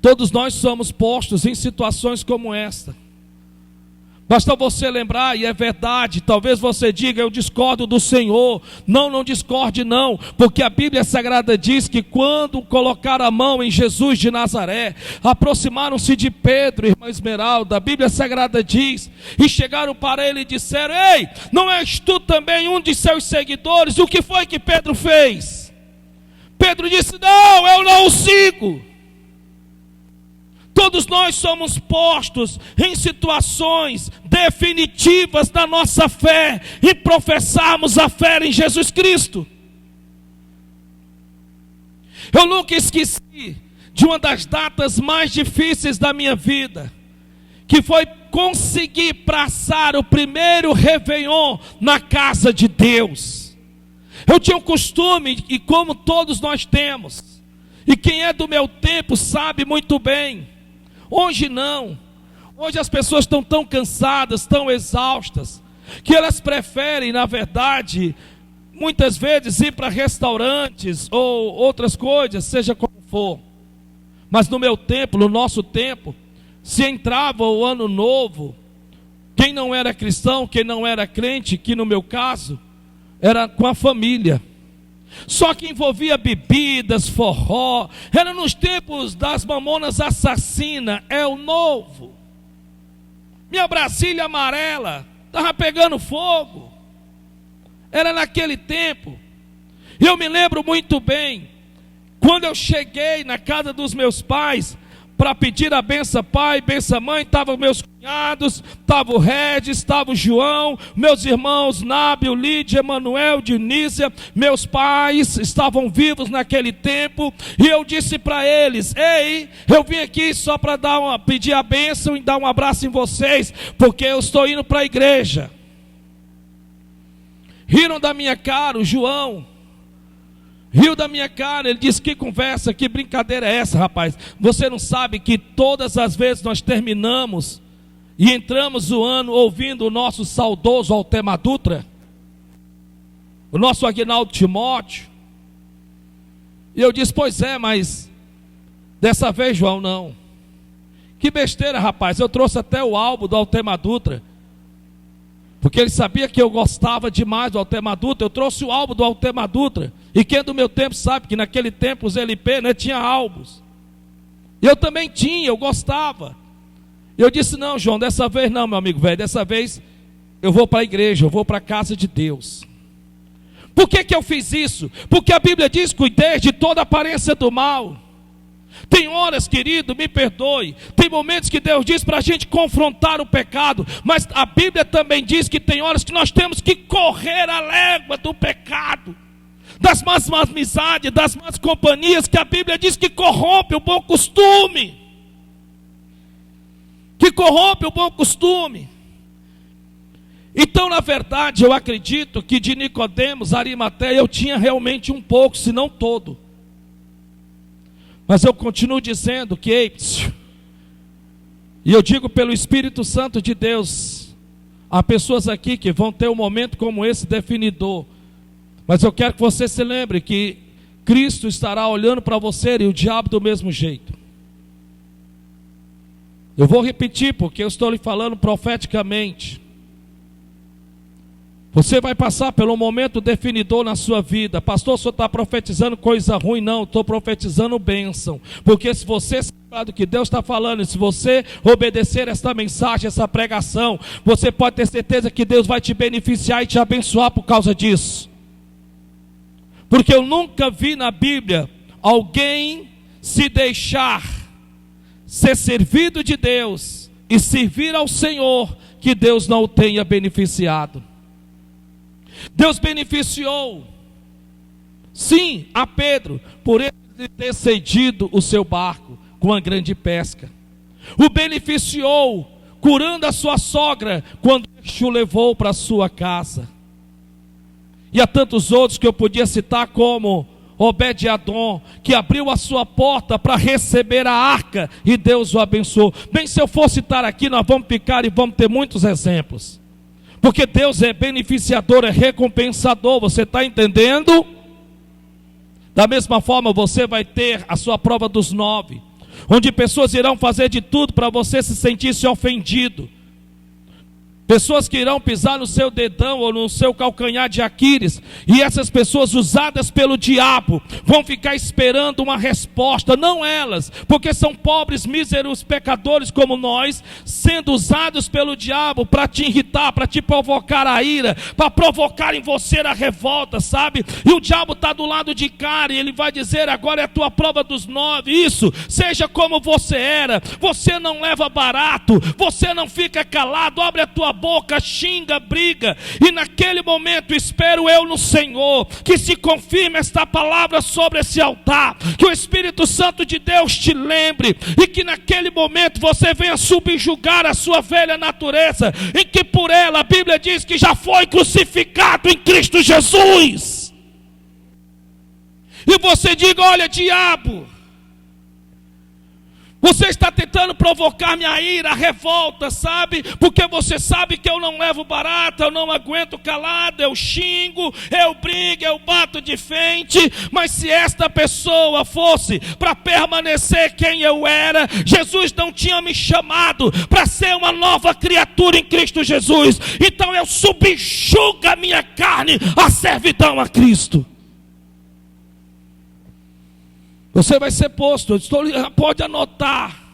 Todos nós somos postos em situações como esta. Basta você lembrar, e é verdade, talvez você diga: eu discordo do Senhor. Não, não discorde não, porque a Bíblia Sagrada diz que quando colocaram a mão em Jesus de Nazaré, aproximaram-se de Pedro, irmã Esmeralda, a Bíblia Sagrada diz, e chegaram para ele e disseram: ei, não és tu também um de seus seguidores? O que foi que Pedro fez? Pedro disse: não, eu não o sigo. Todos nós somos postos em situações definitivas da nossa fé, e professarmos a fé em Jesus Cristo. Eu nunca esqueci de uma das datas mais difíceis da minha vida, que foi conseguir passar o primeiro Réveillon na casa de Deus. Eu tinha um costume, e como todos nós temos, e quem é do meu tempo sabe muito bem. Hoje não, hoje as pessoas estão tão cansadas, tão exaustas, que elas preferem, na verdade, muitas vezes ir para restaurantes ou outras coisas, seja como for. Mas no meu tempo, no nosso tempo, se entrava o ano novo, quem não era cristão, quem não era crente, que no meu caso, era com a família. Só que envolvia bebidas, forró, era nos tempos das mamonas assassinas, é o novo. Minha Brasília amarela estava pegando fogo, era naquele tempo. Eu me lembro muito bem, quando eu cheguei na casa dos meus pais, para pedir a benção pai, benção mãe, estavam meus cunhados, estava o Regis, estava o João, meus irmãos Nábio, Lídia, Emanuel, Dionísia, meus pais estavam vivos naquele tempo, e eu disse para eles: ei, eu vim aqui só para pedir a benção e dar um abraço em vocês, porque eu estou indo para a igreja. Riram da minha cara, o João riu da minha cara, ele disse: que conversa, que brincadeira é essa, rapaz? Você não sabe que todas as vezes nós terminamos e entramos o ano ouvindo o nosso saudoso Altemar Dutra, o nosso Aguinaldo Timóteo? E eu disse: pois é, mas dessa vez, João, não. Que besteira, rapaz, eu trouxe até o álbum do Altemar Dutra, porque ele sabia que eu gostava demais do Altemar Dutra. Eu trouxe o álbum do Altemar Dutra, e quem é do meu tempo sabe que naquele tempo os LP, né, tinha álbuns. Eu também tinha, eu gostava. Eu disse: não, João, dessa vez não, meu amigo velho, dessa vez eu vou para a igreja, eu vou para a casa de Deus. Por que eu fiz isso? Porque a Bíblia diz: cuidei de toda aparência do mal. Tem horas, querido, me perdoe, tem momentos que Deus diz para a gente confrontar o pecado, mas a Bíblia também diz que tem horas que nós temos que correr a légua do pecado, das más amizades, das más companhias, que a Bíblia diz que corrompe o bom costume. Que corrompe o bom costume. Então, na verdade, eu acredito que de Nicodemos, Arimateia, eu tinha realmente um pouco, se não todo. Mas eu continuo dizendo que, e eu digo pelo Espírito Santo de Deus, há pessoas aqui que vão ter um momento como esse definidor, mas eu quero que você se lembre que Cristo estará olhando para você e o diabo do mesmo jeito. Eu vou repetir porque eu estou lhe falando profeticamente. Você vai passar pelo momento definidor na sua vida. Pastor, o senhor está profetizando coisa ruim? Não, estou profetizando bênção. Porque se você sabe do que Deus está falando, e se você obedecer esta mensagem, essa pregação, você pode ter certeza que Deus vai te beneficiar e te abençoar por causa disso. Porque eu nunca vi na Bíblia alguém se deixar ser servido de Deus e servir ao Senhor que Deus não o tenha beneficiado. Deus beneficiou, sim, a Pedro, por ele ter cedido o seu barco com a grande pesca. O beneficiou, curando a sua sogra, quando o levou para a sua casa. E há tantos outros que eu podia citar, como Obed-Edom, que abriu a sua porta para receber a arca, e Deus o abençoou. Bem, se eu for citar aqui, nós vamos ficar e vamos ter muitos exemplos. Porque Deus é beneficiador, é recompensador, você está entendendo? Da mesma forma, você vai ter a sua prova dos 9, onde pessoas irão fazer de tudo para você se sentir-se ofendido. Pessoas que irão pisar no seu dedão ou no seu calcanhar de Aquiles, e essas pessoas usadas pelo diabo vão ficar esperando uma resposta, não elas, porque são pobres, míseros pecadores como nós, sendo usados pelo diabo para te irritar, para te provocar a ira, para provocar em você a revolta, sabe? E o diabo está do lado de cá e ele vai dizer: agora é a tua prova dos 9, isso, seja como você era, você não leva barato, você não fica calado, abre a tua boca, xinga, briga, e naquele momento espero eu no Senhor, que se confirme esta palavra sobre esse altar, que o Espírito Santo de Deus te lembre, e que naquele momento você venha subjugar a sua velha natureza, em que por ela a Bíblia diz que já foi crucificado em Cristo Jesus, e você diga: olha, diabo, você está tentando provocar minha ira, a revolta, sabe? Porque você sabe que eu não levo barata, eu não aguento calado, eu xingo, eu brigo, eu bato de frente. Mas se esta pessoa fosse para permanecer quem eu era, Jesus não tinha me chamado para ser uma nova criatura em Cristo Jesus. Então eu subjugo a minha carne à servidão a Cristo. Você vai ser posto, pode anotar.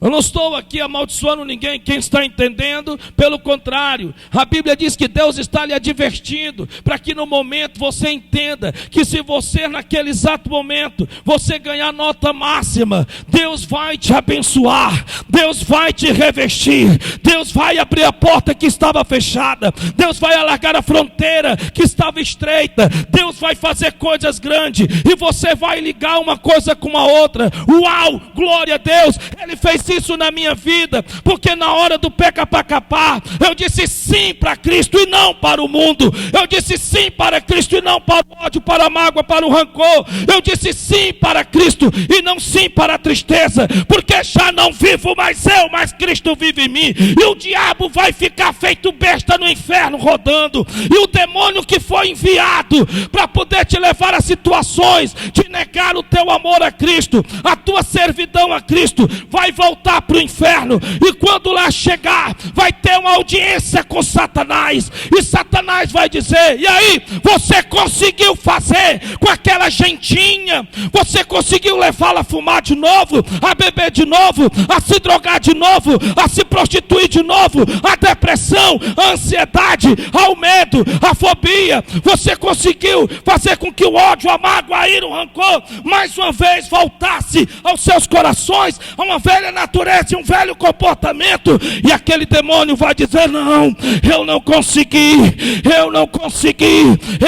Eu não estou aqui amaldiçoando ninguém, quem está entendendo? Pelo contrário, a Bíblia diz que Deus está lhe advertindo, para que no momento você entenda, que se você naquele exato momento, você ganhar nota máxima, Deus vai te abençoar, Deus vai te revestir, Deus vai abrir a porta que estava fechada, Deus vai alargar a fronteira que estava estreita, Deus vai fazer coisas grandes, e você vai ligar uma coisa com a outra. Uau, glória a Deus, Ele fez isso na minha vida, porque na hora do peca para capar, eu disse sim para Cristo e não para o mundo, eu disse sim para Cristo e não para o ódio, para a mágoa, para o rancor, eu disse sim para Cristo e não sim para a tristeza, porque já não vivo mais eu, mas Cristo vive em mim, e o diabo vai ficar feito besta no inferno rodando, e o demônio que foi enviado para poder te levar a situações de negar o teu amor a Cristo, a tua servidão a Cristo, vai voltar para o inferno, e quando lá chegar, vai ter uma audiência com Satanás, e Satanás vai dizer: e aí, você conseguiu fazer com aquela gentinha? Você conseguiu levá-la a fumar de novo, a beber de novo, a se drogar de novo, a se prostituir de novo, a depressão, a ansiedade, ao medo, a fobia? Você conseguiu fazer com que o ódio, a mágoa, a ira, o rancor, mais uma vez voltasse aos seus corações, a uma velha natureza, um velho comportamento? E aquele demônio vai dizer: não, eu não consegui,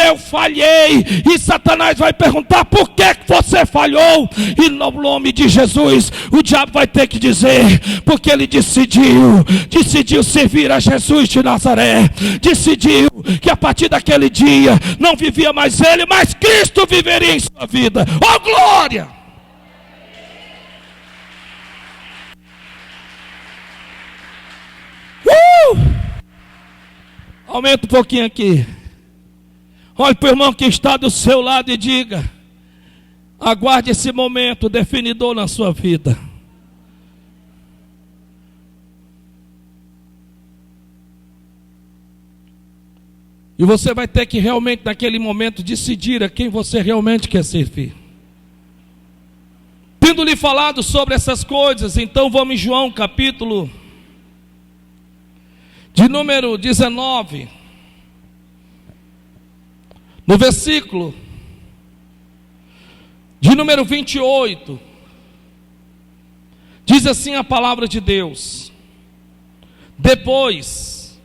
eu falhei. E Satanás vai perguntar: por que você falhou? E no nome de Jesus, o diabo vai ter que dizer: porque ele decidiu servir a Jesus de Nazaré, decidiu que a partir daquele dia não vivia mais ele, mas Cristo viveria em sua vida. Oh glória! Aumenta um pouquinho aqui. Olhe para o irmão que está do seu lado e diga: aguarde esse momento definidor na sua vida. E você vai ter que realmente naquele momento decidir a quem você realmente quer servir. Tendo lhe falado sobre essas coisas, então vamos em João capítulo de número 19. No versículo de número 28, diz assim a palavra de Deus: depois,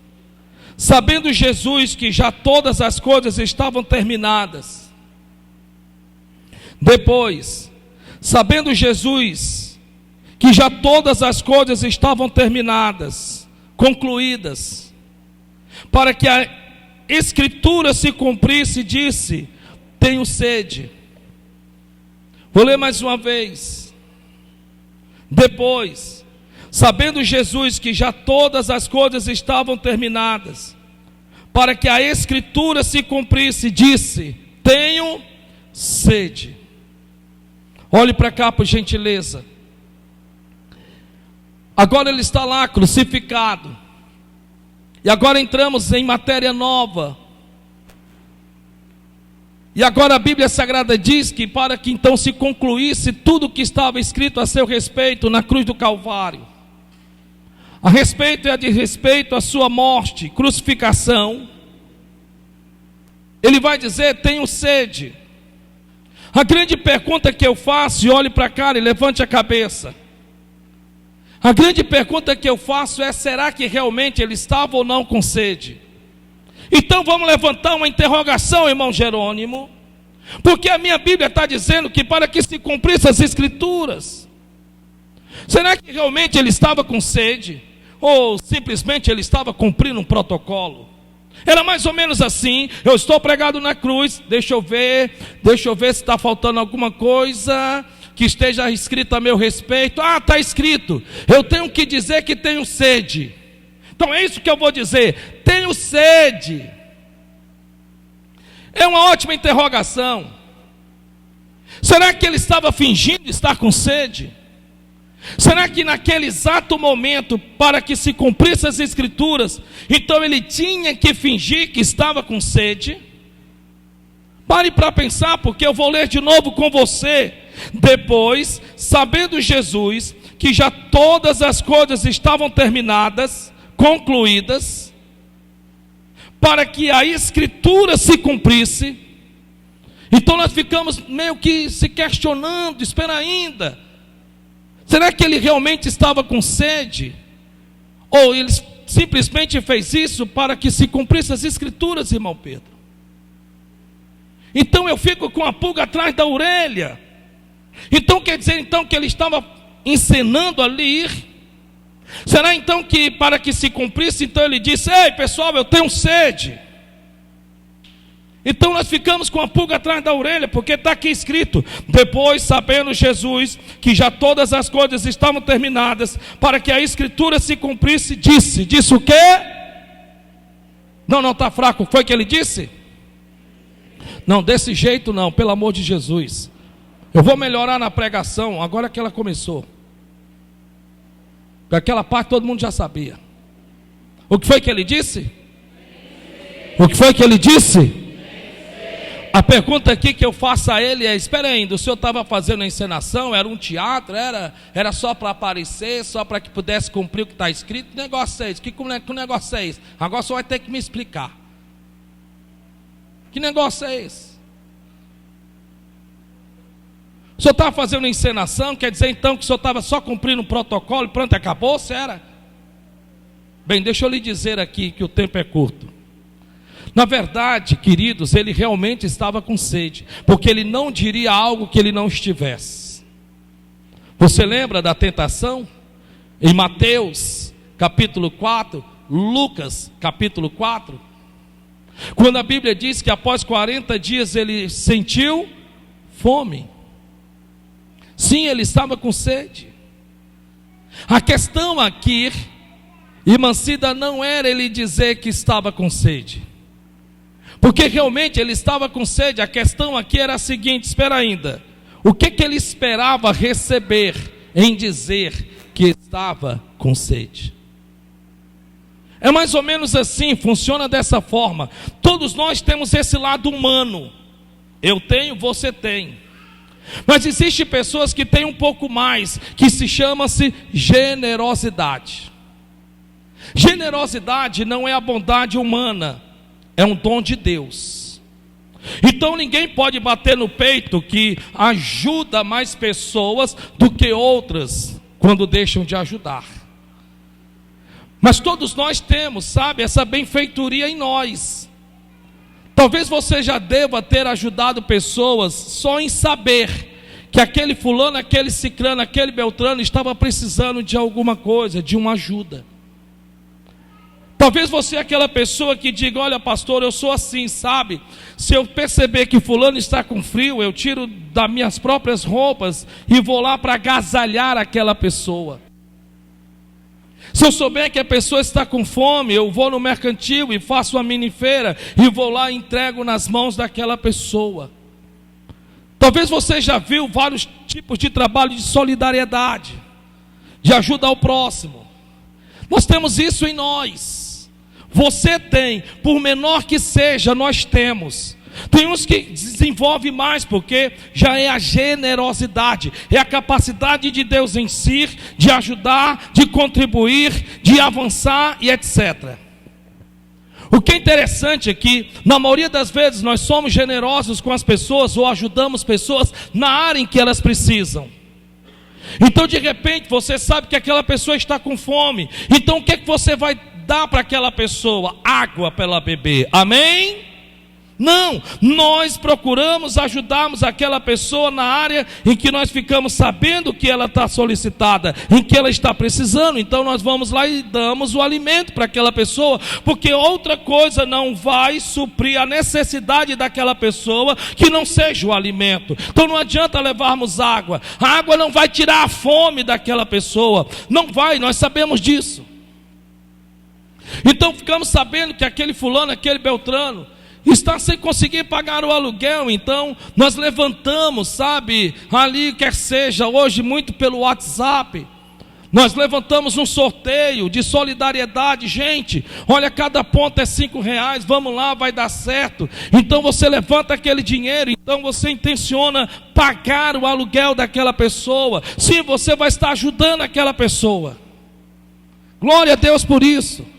sabendo Jesus que já todas as coisas estavam terminadas, depois, sabendo Jesus que já todas as coisas estavam terminadas, concluídas, para que a Escritura se cumprisse, disse: tenho sede. Vou ler mais uma vez. Depois, sabendo Jesus que já todas as coisas estavam terminadas, para que a Escritura se cumprisse, disse: tenho sede. Olhe para cá, por gentileza. Agora ele está lá crucificado. E agora entramos em matéria nova. E agora a Bíblia Sagrada diz que para que então se concluísse tudo o que estava escrito a seu respeito na cruz do Calvário, a respeito e a de respeito à sua morte, crucificação, ele vai dizer: tenho sede. A grande pergunta que eu faço, e olhe para cá e levante a cabeça, a grande pergunta que eu faço é: será que realmente ele estava ou não com sede? Então vamos levantar uma interrogação, irmão Jerônimo, porque a minha Bíblia está dizendo que para que se cumprisse as Escrituras, será que realmente ele estava com sede? Ou simplesmente ele estava cumprindo um protocolo? Era mais ou menos assim: eu estou pregado na cruz, deixa eu ver se está faltando alguma coisa que esteja escrita a meu respeito. Ah, está escrito, eu tenho que dizer que tenho sede. Então é isso que eu vou dizer: tenho sede. É uma ótima interrogação. Será que ele estava fingindo estar com sede? Será que naquele exato momento, para que se cumprisse as Escrituras, então ele tinha que fingir que estava com sede? Pare para pensar, porque eu vou ler de novo com você. Depois, sabendo Jesus que já todas as coisas estavam terminadas, concluídas, para que a Escritura se cumprisse, então nós ficamos meio que se questionando: espera ainda, será que ele realmente estava com sede? Ou ele simplesmente fez isso para que se cumprisse as Escrituras, irmão Pedro? Então eu fico com a pulga atrás da orelha. Então quer dizer então que ele estava encenando ali? Será então que para que se cumprisse, então ele disse: ei pessoal, eu tenho sede? Então nós ficamos com a pulga atrás da orelha, porque está aqui escrito: depois, sabendo Jesus que já todas as coisas estavam terminadas, para que a Escritura se cumprisse, disse o quê? Não está fraco, foi o que ele disse? Não, desse jeito não, pelo amor de Jesus. Eu vou melhorar na pregação, agora que ela começou. Porque aquela parte todo mundo já sabia. O que foi que ele disse? O que foi que ele disse? A pergunta aqui que eu faço a ele é: espera ainda, o senhor estava fazendo a encenação? Era um teatro? Era só para aparecer? Só para que pudesse cumprir o que está escrito? Que negócio é esse? Que negócio é esse? Agora o senhor vai ter que me explicar. Que negócio é esse? O senhor estava fazendo encenação? Quer dizer então que o senhor estava só cumprindo um protocolo e pronto, acabou? Será? Bem, deixa eu lhe dizer aqui que o tempo é curto. Na verdade, queridos, ele realmente estava com sede, porque ele não diria algo que ele não estivesse. Você lembra da tentação? Em Mateus capítulo 4, Lucas capítulo 4, quando a Bíblia diz que após 40 dias ele sentiu fome. Sim, ele estava com sede. A questão aqui, irmã Cida, não era ele dizer que estava com sede, porque realmente ele estava com sede. A questão aqui era a seguinte: espera ainda, o que ele esperava receber em dizer que estava com sede? É mais ou menos assim, funciona dessa forma. Todos nós temos esse lado humano. Eu tenho, você tem. Mas existem pessoas que têm um pouco mais, que se chama-se generosidade. Generosidade não é a bondade humana, é um dom de Deus. Então ninguém pode bater no peito que ajuda mais pessoas do que outras quando deixam de ajudar. Mas todos nós temos, sabe, essa benfeitoria em nós. Talvez você já deva ter ajudado pessoas só em saber que aquele fulano, aquele ciclano, aquele beltrano estava precisando de alguma coisa, de uma ajuda. Talvez você é aquela pessoa que diga: olha, pastor, eu sou assim, sabe? Se eu perceber que fulano está com frio, eu tiro das minhas próprias roupas e vou lá para agasalhar aquela pessoa. Se eu souber que a pessoa está com fome, eu vou no mercantil e faço uma mini feira e vou lá e entrego nas mãos daquela pessoa. Talvez você já viu vários tipos de trabalho de solidariedade, de ajuda ao próximo. Nós temos isso em nós. Você tem, por menor que seja, nós temos. Tem uns que desenvolvem mais, porque já é a generosidade, é a capacidade de Deus em si, de ajudar, de contribuir, de avançar e etc. O que é interessante é que, na maioria das vezes, nós somos generosos com as pessoas ou ajudamos pessoas na área em que elas precisam. Então, de repente, você sabe que aquela pessoa está com fome. Então, o que é que você vai dar para aquela pessoa? Água para ela beber. Amém? Não, nós procuramos ajudarmos aquela pessoa na área em que nós ficamos sabendo que ela está solicitada, em que ela está precisando. Então nós vamos lá e damos o alimento para aquela pessoa, porque outra coisa não vai suprir a necessidade daquela pessoa que não seja o alimento. Então não adianta levarmos água, a água não vai tirar a fome daquela pessoa, não vai, nós sabemos disso. Então ficamos sabendo que aquele fulano, aquele beltrano está sem conseguir pagar o aluguel. Então nós levantamos, sabe, ali quer seja hoje muito pelo WhatsApp, nós levantamos um sorteio de solidariedade. Gente, olha, cada ponto é R$5, vamos lá, vai dar certo. Então você levanta aquele dinheiro, então você intenciona pagar o aluguel daquela pessoa. Sim, você vai estar ajudando aquela pessoa. Glória a Deus por isso.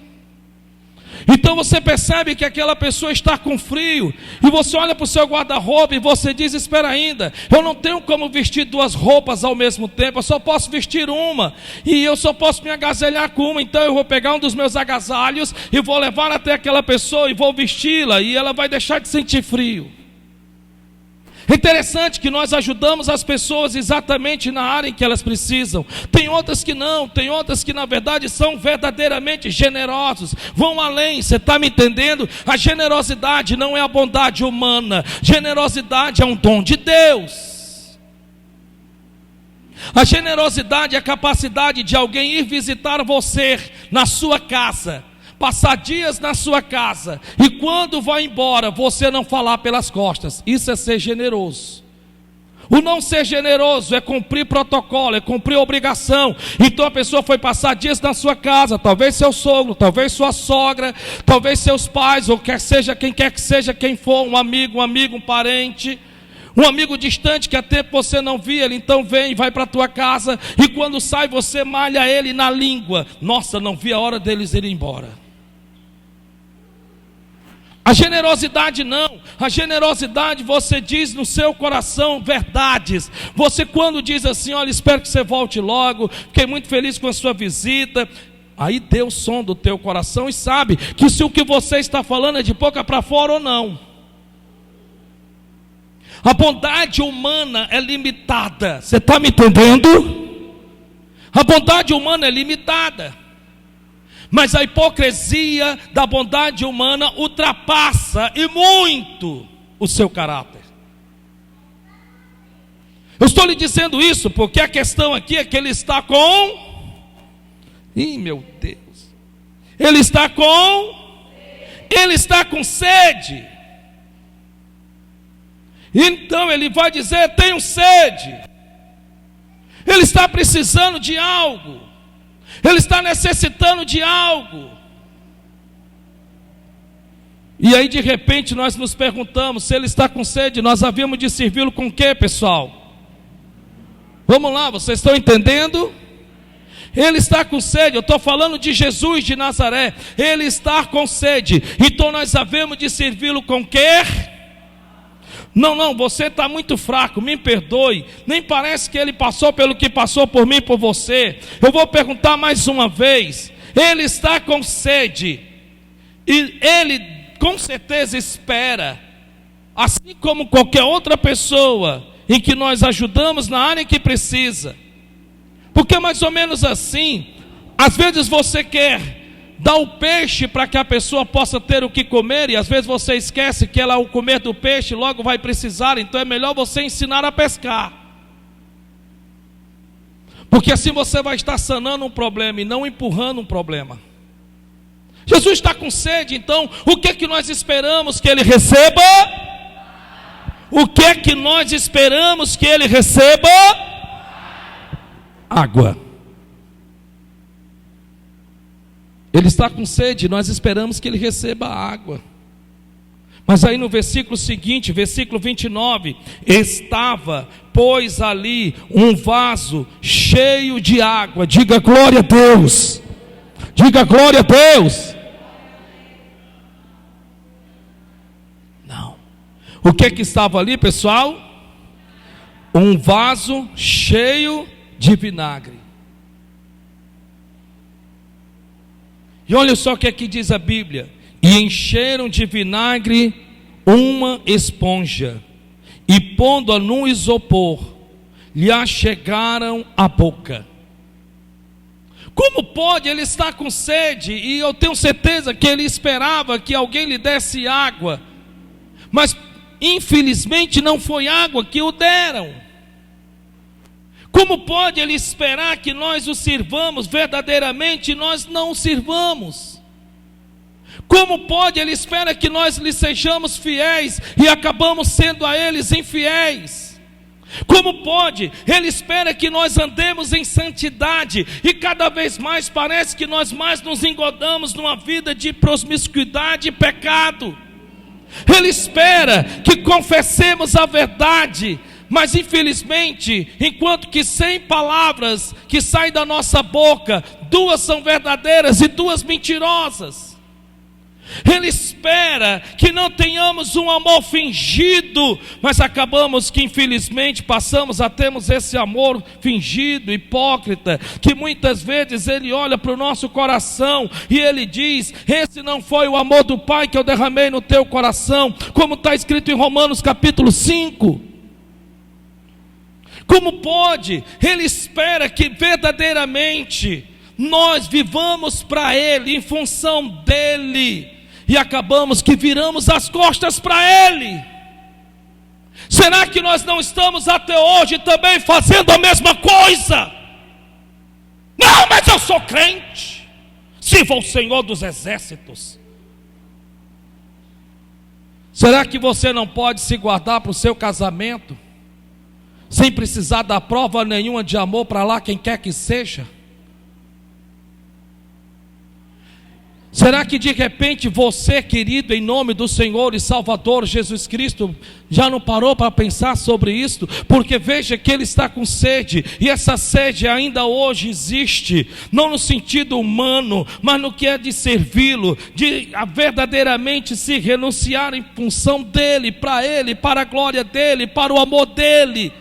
Então você percebe que aquela pessoa está com frio, e você olha para o seu guarda-roupa e você diz: espera ainda, eu não tenho como vestir duas roupas ao mesmo tempo, eu só posso vestir uma, e eu só posso me agasalhar com uma. Então eu vou pegar um dos meus agasalhos e vou levar até aquela pessoa e vou vesti-la, e ela vai deixar de sentir frio. É interessante que nós ajudamos as pessoas exatamente na área em que elas precisam. Tem outras que não, tem outras que na verdade são verdadeiramente generosos, vão além. Você está me entendendo? A generosidade não é a bondade humana, generosidade é um dom de Deus. A generosidade é a capacidade de alguém ir visitar você na sua casa, passar dias na sua casa, e quando vai embora, você não falar pelas costas. Isso é ser generoso. O não ser generoso é cumprir protocolo, é cumprir obrigação. Então a pessoa foi passar dias na sua casa, talvez seu sogro, talvez sua sogra, talvez seus pais, ou quer que seja quem for, um amigo, um parente, um amigo distante que há tempo você não via. Ele então vem, vai para a tua casa, e quando sai você malha ele na língua. Nossa, não vi a hora deles irem embora. A generosidade não, a generosidade você diz no seu coração verdades. Você quando diz assim: olha, espero que você volte logo, fiquei muito feliz com a sua visita. Aí Deus sonda o teu coração e sabe que se o que você está falando é de boca para fora ou não. A bondade humana é limitada, você está me entendendo? A bondade humana é limitada. Mas a hipocrisia da bondade humana ultrapassa e muito o seu caráter. Eu estou lhe dizendo isso porque a questão aqui é que ele está com... Ih, meu Deus! Ele está com sede. Então ele vai dizer: tenho sede. Ele está precisando de algo. Ele está necessitando de algo. E aí de repente nós nos perguntamos: se ele está com sede, nós havíamos de servi-lo com o quê, pessoal? Vamos lá, vocês estão entendendo? Ele está com sede, eu estou falando de Jesus de Nazaré. Ele está com sede, então nós havemos de servi-lo com quê? Não, você está muito fraco, me perdoe. Nem parece que ele passou pelo que passou por mim e por você. Eu vou perguntar mais uma vez. Ele está com sede, e ele com certeza espera, assim como qualquer outra pessoa em que nós ajudamos na área que precisa. Porque é mais ou menos assim. Às vezes você quer dar o peixe para que a pessoa possa ter o que comer, e às vezes você esquece que ela, ao comer do peixe, logo vai precisar. Então é melhor você ensinar a pescar, porque assim você vai estar sanando um problema e não empurrando um problema. Jesus está com sede, então o que é que nós esperamos que ele receba? O que é que nós esperamos que ele receba? Água. Ele está com sede, nós esperamos que ele receba água. Mas aí no versículo seguinte, versículo 29, estava, pois, ali um vaso cheio de água. Diga glória a Deus. Diga glória a Deus. Não. O que que estava ali, pessoal? Um vaso cheio de vinagre. E olha só o que aqui diz a Bíblia: e encheram de vinagre uma esponja, e pondo-a num isopor, lhe achegaram a boca. Como pode? Ele está com sede, e eu tenho certeza que ele esperava que alguém lhe desse água, mas infelizmente não foi água que o deram. Como pode ele esperar que nós o sirvamos verdadeiramente e nós não o sirvamos? Como pode ele espera que nós lhe sejamos fiéis e acabamos sendo a eles infiéis? Como pode? Ele espera que nós andemos em santidade e cada vez mais parece que nós mais nos engodamos numa vida de promiscuidade e pecado. Ele espera que confessemos a verdade, mas infelizmente, enquanto que 100 palavras que saem da nossa boca, 2 são verdadeiras e 2 mentirosas. Ele espera que não tenhamos um amor fingido, mas acabamos que infelizmente passamos a termos esse amor fingido, hipócrita, que muitas vezes ele olha para o nosso coração e ele diz: esse não foi o amor do Pai que eu derramei no teu coração, como está escrito em Romanos capítulo 5. Como pode? Ele espera que verdadeiramente nós vivamos para Ele, em função dEle, e acabamos que viramos as costas para Ele. Será que nós não estamos até hoje também fazendo a mesma coisa? Não, mas eu sou crente, sirva ao Senhor dos exércitos. Será que você não pode se guardar para o seu casamento, sem precisar dar prova nenhuma de amor para lá quem quer que seja? Será que de repente você, querido, em nome do Senhor e Salvador Jesus Cristo, já não parou para pensar sobre isso? Porque veja que ele está com sede, e essa sede ainda hoje existe, não no sentido humano, mas no que é de servi-lo, de verdadeiramente se renunciar em função dele, para a glória dele, para o amor dele.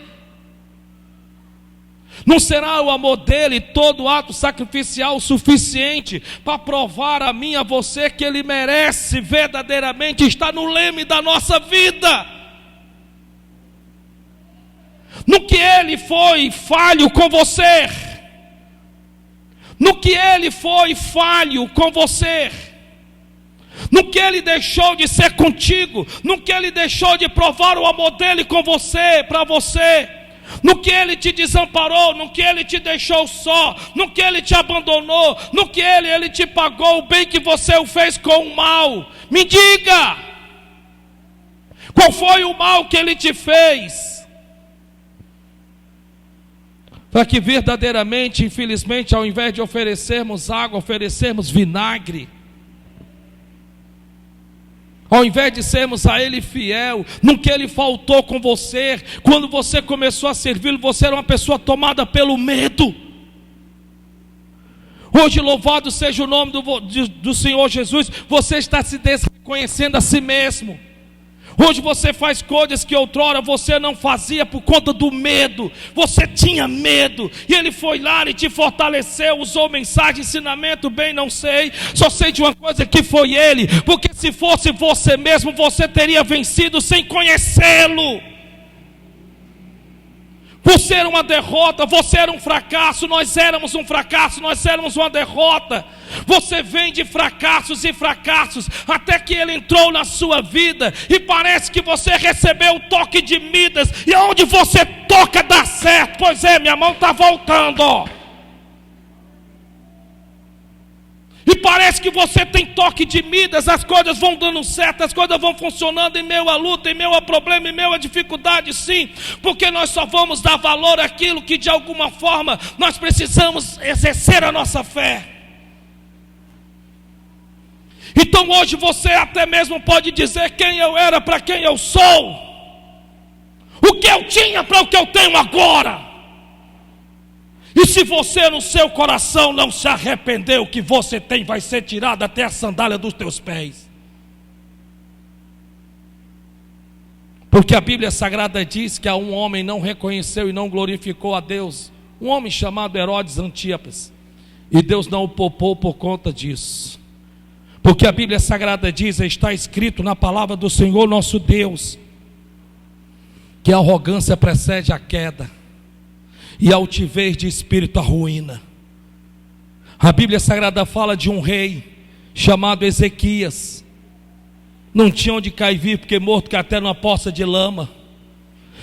Não será o amor dele todo ato sacrificial suficiente para provar a mim e a você que ele merece verdadeiramente estar no leme da nossa vida? No que ele foi falho com você, no que ele foi falho com você, no que ele deixou de ser contigo, no que ele deixou de provar o amor dele com você, para você, no que ele te desamparou, no que ele te deixou só, no que ele te abandonou, no que ele te pagou o bem que você o fez com o mal. Me diga, qual foi o mal que ele te fez? Para que verdadeiramente, infelizmente, ao invés de oferecermos água, oferecermos vinagre. Ao invés de sermos a Ele fiel, no que Ele faltou com você, quando você começou a servi-lo, você era uma pessoa tomada pelo medo. Hoje, louvado seja o nome do Senhor Jesus, você está se desconhecendo a si mesmo. Hoje você faz coisas que outrora você não fazia por conta do medo. Você tinha medo, e Ele foi lá e te fortaleceu, usou mensagem, ensinamento, bem não sei. Só sei de uma coisa, que foi Ele. Porque se fosse você mesmo, você teria vencido sem conhecê-lo. Você era uma derrota, você era um fracasso, nós éramos um fracasso, nós éramos uma derrota. Você vem de fracassos e fracassos, até que Ele entrou na sua vida, e parece que você recebeu o toque de Midas, e onde você toca dá certo. Pois é, minha mão está voltando, ó. E parece que você tem toque de Midas, as coisas vão dando certo, as coisas vão funcionando em meio à luta, em meio ao problema, em meio à dificuldade, sim. Porque nós só vamos dar valor àquilo que de alguma forma nós precisamos exercer a nossa fé. Então hoje você até mesmo pode dizer quem eu era para quem eu sou. O que eu tinha para o que eu tenho agora. E se você no seu coração não se arrepender, o que você tem vai ser tirado até a sandália dos teus pés. Porque a Bíblia Sagrada diz que um homem não reconheceu e não glorificou a Deus. Um homem chamado Herodes Antipas. E Deus não o poupou por conta disso. Porque a Bíblia Sagrada diz, está escrito na palavra do Senhor nosso Deus, que a arrogância precede a queda, e a altivez de espírito a ruína. A Bíblia Sagrada fala de um rei chamado Ezequias. Não tinha onde cair vivo, porque morto que até numa poça de lama.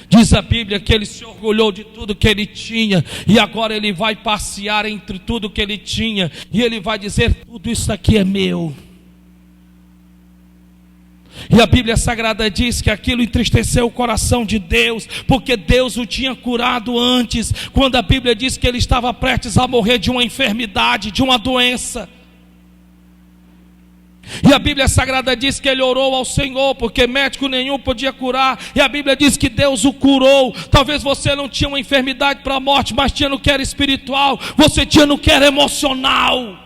Diz a Bíblia que ele se orgulhou de tudo que ele tinha, e agora ele vai passear entre tudo que ele tinha, e ele vai dizer, tudo isso aqui é meu. E a Bíblia Sagrada diz que aquilo entristeceu o coração de Deus, porque Deus o tinha curado antes, quando a Bíblia diz que ele estava prestes a morrer de uma enfermidade, de uma doença. E a Bíblia Sagrada diz que ele orou ao Senhor, porque médico nenhum podia curar, e a Bíblia diz que Deus o curou. Talvez você não tinha uma enfermidade para a morte, mas tinha no que era espiritual, você tinha no que era emocional.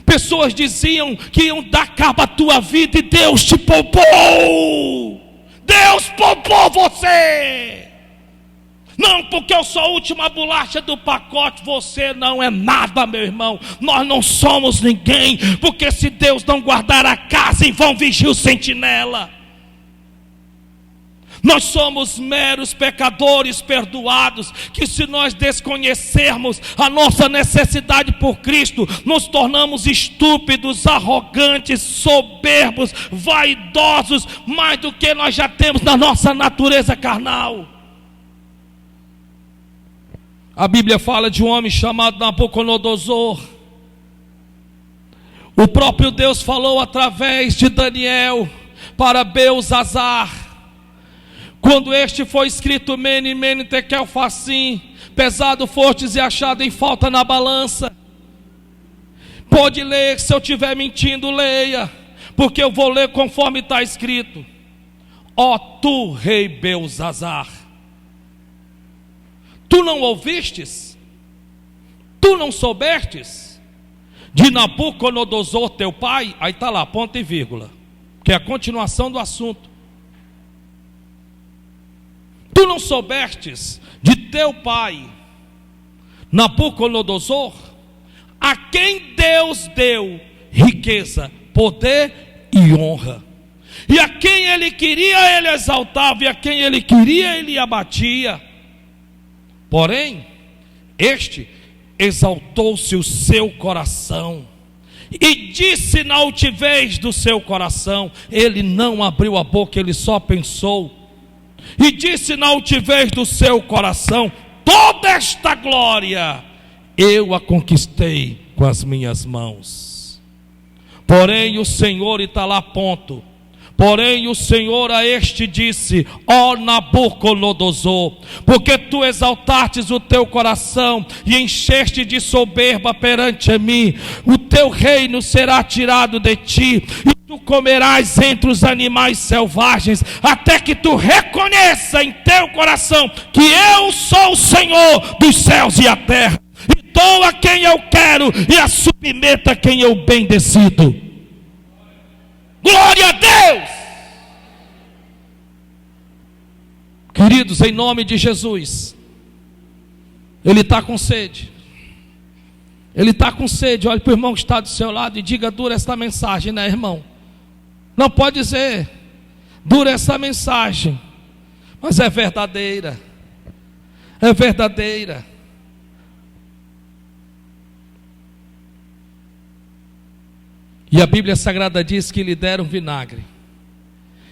Pessoas diziam que iam dar cabo à tua vida, e Deus te poupou. Deus poupou você. Não porque eu sou a última bolacha do pacote. Você não é nada, meu irmão. Nós não somos ninguém. Porque se Deus não guardar a casa, em vão vigia o sentinela. Nós somos meros pecadores perdoados, que se nós desconhecermos a nossa necessidade por Cristo, nos tornamos estúpidos, arrogantes, soberbos, vaidosos, mais do que nós já temos na nossa natureza carnal. A Bíblia fala de um homem chamado Nabucodonosor. O próprio Deus falou através de Daniel para Belzazar. Quando este foi escrito Mene, Mene, Tekel, Farsim, pesado fostes e achado em falta na balança. Pode ler, se eu estiver mentindo, leia, porque eu vou ler conforme está escrito. Ó tu, rei Belzazar, tu não ouvistes? Tu não soubestes de Nabucodonosor teu pai? Aí está lá, ponto e vírgula, que é a continuação do assunto. Tu não soubestes de teu pai Nabucodonosor, a quem Deus deu riqueza, poder e honra, e a quem ele queria ele exaltava, e a quem ele queria ele abatia. Porém, este exaltou-se o seu coração, e disse na altivez do seu coração. Ele não abriu a boca, ele só pensou. E disse na altivez do seu coração: toda esta glória eu a conquistei com as minhas mãos. Porém o Senhor, e está lá ponto, porém o Senhor a este disse: ó Nabucodonosor, porque tu exaltastes o teu coração e encheste de soberba perante mim, o teu reino será tirado de ti, e tu comerás entre os animais selvagens, até que tu reconheça em teu coração que eu sou o Senhor dos céus e a terra, e dou a quem eu quero, e a submeto a quem eu bem decido. Glória a Deus! Queridos, em nome de Jesus, ele está com sede. Ele está com sede. Olhe para o irmão que está do seu lado e diga: dura esta mensagem, né, irmão? Não pode dizer dura essa mensagem, mas é verdadeira. É verdadeira. E a Bíblia Sagrada diz que lhe deram vinagre.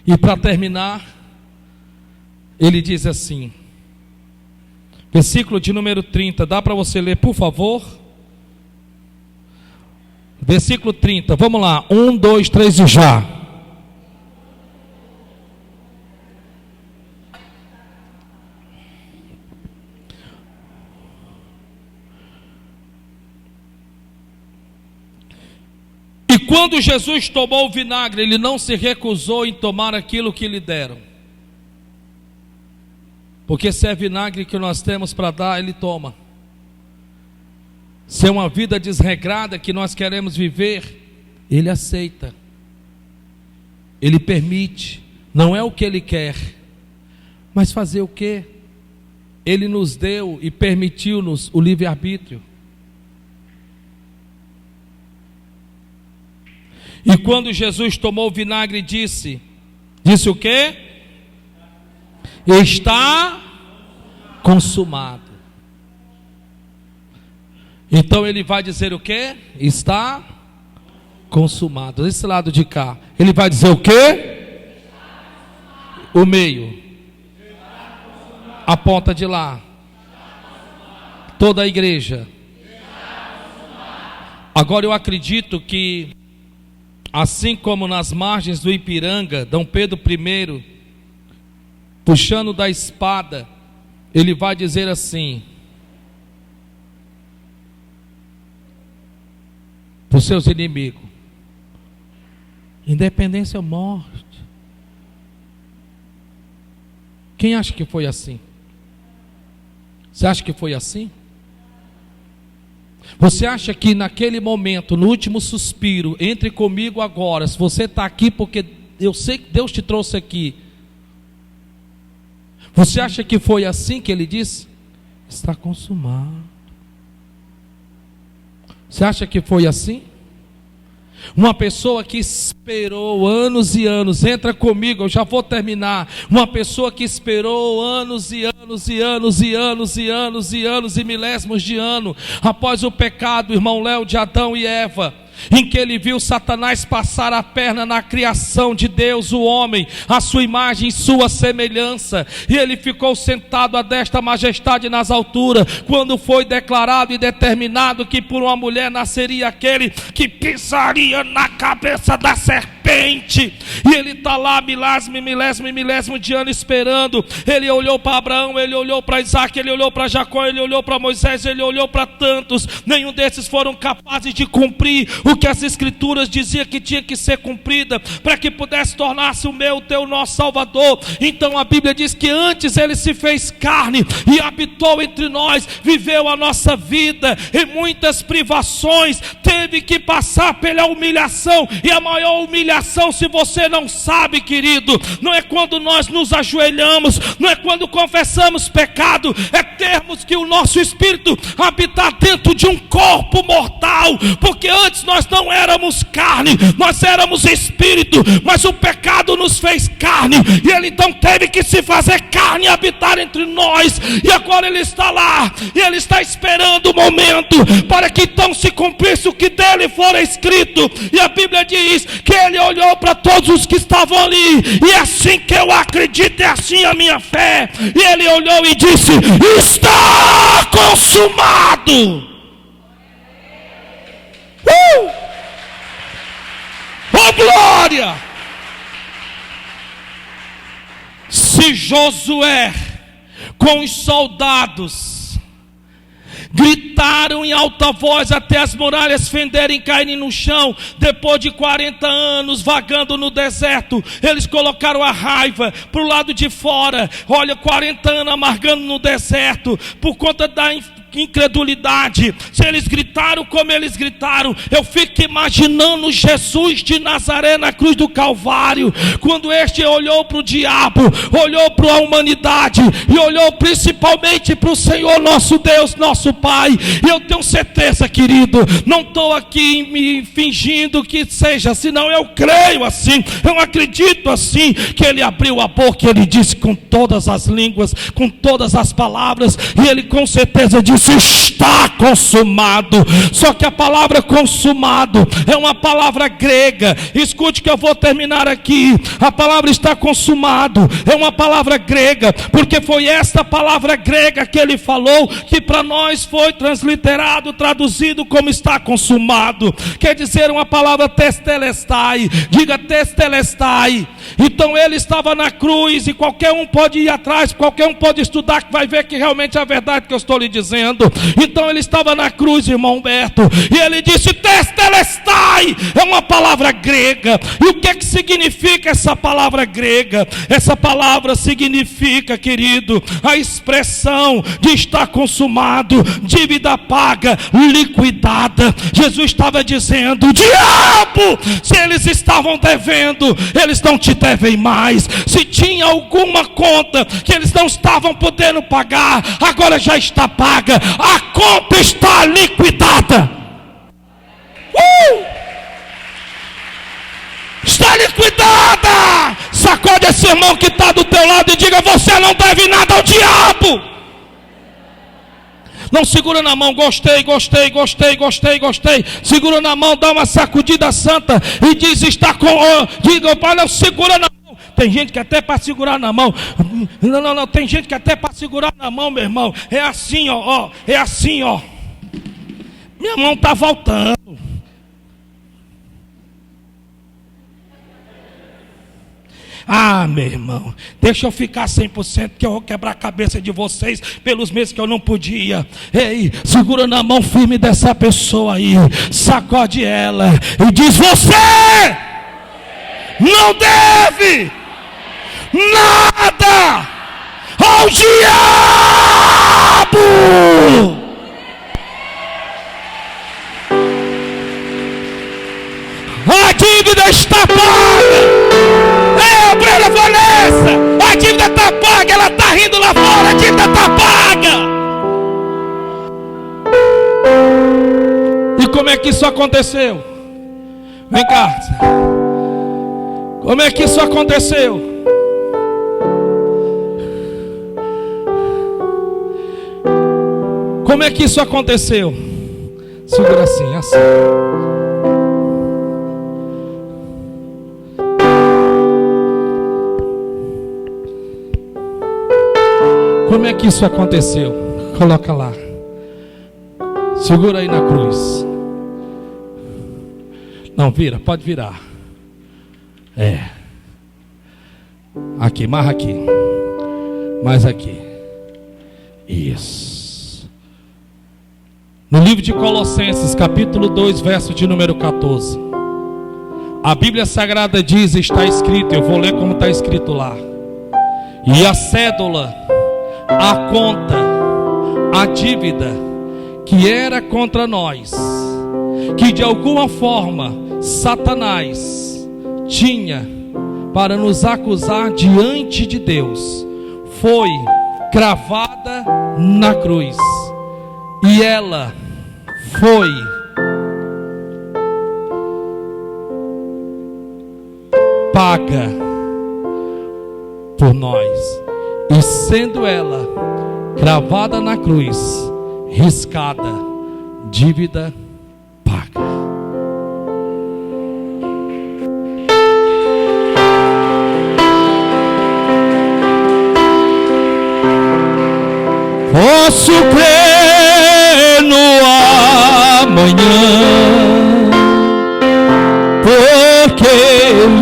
E para terminar, ele diz assim, versículo de número 30, dá para você ler, por favor? Versículo 30, vamos lá, 1, 2, 3 e já. E quando Jesus tomou o vinagre, ele não se recusou em tomar aquilo que lhe deram. Porque se é vinagre que nós temos para dar, ele toma. Se é uma vida desregrada que nós queremos viver, ele aceita. Ele permite. Não é o que ele quer, mas fazer o quê? Ele nos deu e permitiu-nos o livre-arbítrio. E quando Jesus tomou o vinagre, disse o quê? Está consumado. Então ele vai dizer o quê? Está consumado. Desse lado de cá, ele vai dizer o quê? O meio. A ponta de lá. Toda a igreja. Agora eu acredito que, assim como nas margens do Ipiranga, Dom Pedro I, puxando da espada, ele vai dizer assim para os seus inimigos: independência ou morte. Quem acha que foi assim? Você acha que foi assim? Você acha que naquele momento, no último suspiro, entre comigo agora, se você está aqui porque eu sei que Deus te trouxe aqui, você acha que foi assim que ele disse? Está consumado. Você acha que foi assim? Uma pessoa que esperou anos e anos, entra comigo, eu já vou terminar. Uma pessoa que esperou anos e anos e anos e anos e anos e anos e milésimos de ano, após o pecado, irmão Léo, de Adão e Eva, em que ele viu Satanás passar a perna na criação de Deus, o homem, a sua imagem e sua semelhança, e ele ficou sentado à desta majestade nas alturas, quando foi declarado e determinado que por uma mulher nasceria aquele que pisaria na cabeça da serpente, e ele está lá milésimo de ano esperando. Ele olhou para Abraão, ele olhou para Isaac, ele olhou para Jacó, ele olhou para Moisés, ele olhou para tantos, nenhum desses foram capazes de cumprir o que as escrituras diziam que tinha que ser cumprida, para que pudesse tornar-se o meu, o teu, nosso Salvador. Então a Bíblia diz que antes ele se fez carne e habitou entre nós, viveu a nossa vida em muitas privações, teve que passar pela humilhação, e a maior humilhação, se você não sabe, querido, não é quando nós nos ajoelhamos, não é quando confessamos pecado, é termos que o nosso espírito habitar dentro de um corpo mortal, porque antes nós não éramos carne, nós éramos espírito, mas o pecado nos fez carne, e ele então teve que se fazer carne e habitar entre nós, e agora ele está lá, e ele está esperando o momento, para que então se cumprisse o que dele fora escrito, e a Bíblia diz que ele olhou para todos os que estavam ali, e é assim que eu acredito, é assim a minha fé, e ele olhou e disse: está consumado. Oh glória! Se Josué com os soldados gritaram em alta voz até as muralhas fenderem e caírem no chão, depois de 40 anos vagando no deserto, eles colocaram a raiva para o lado de fora. Olha, 40 anos amargando no deserto, por conta da incredulidade, se eles gritaram como eles gritaram, eu fico imaginando Jesus de Nazaré na cruz do Calvário, quando este olhou para o diabo, olhou para a humanidade e olhou principalmente para o Senhor nosso Deus, nosso Pai. E eu tenho certeza, querido, não estou aqui me fingindo que seja assim, não, eu creio assim, eu acredito assim, que ele abriu a boca e ele disse com todas as línguas, com todas as palavras, e ele com certeza disse: está consumado. Só que a palavra consumado é uma palavra grega. Escute que eu vou terminar aqui. A palavra está consumado é uma palavra grega, porque foi esta palavra grega que ele falou, que para nós foi transliterado, traduzido como está consumado. Quer dizer uma palavra testelestai. Diga testelestai. Então ele estava na cruz, e qualquer um pode ir atrás, qualquer um pode estudar, que vai ver que realmente é a verdade que eu estou lhe dizendo. Então ele estava na cruz, irmão Humberto, e ele disse testelestai, é uma palavra grega. E o que significa essa palavra grega? Essa palavra significa, querido, a expressão de estar consumado, dívida paga, liquidada. Jesus estava dizendo: diabo, se eles estavam devendo, eles não te devem mais. Se tinha alguma conta que eles não estavam podendo pagar, agora já está paga, a conta está liquidada. Está liquidada. Sacode esse irmão que está do teu lado e diga: você não deve nada ao diabo. Não, segura na mão, gostei. Segura na mão, dá uma sacudida santa e diz: está com. Diga, pai, não, segura na mão. Tem gente que até para segurar na mão. Não, tem gente que até para segurar na mão, meu irmão. É assim, ó. É assim, ó. Minha mão está voltando. Ah, meu irmão, deixa eu ficar 100%, que eu vou quebrar a cabeça de vocês pelos meses que eu não podia. Ei, segura na mão firme dessa pessoa aí, sacode ela e diz: você não deve nada ao diabo. A dívida está paga. Bruna Vanessa, a dívida está paga. Ela está rindo lá fora, a dívida está paga. E como é que isso aconteceu? Vem cá. Como é que isso aconteceu? Como é que isso aconteceu? Segura assim, assim. Como é que isso aconteceu? Coloca lá. Segura aí na cruz. Não, vira, pode virar. Aqui, marra aqui. Mais aqui. Isso. No livro de Colossenses, capítulo 2, verso de número 14. A Bíblia Sagrada diz, está escrito, eu vou ler como está escrito lá. E a cédula, a conta, a dívida que era contra nós, que de alguma forma Satanás tinha para nos acusar diante de Deus, foi cravada na cruz, e ela foi paga por nós. E sendo ela cravada na cruz, riscada, dívida paga. Posso crer no amanhã, porque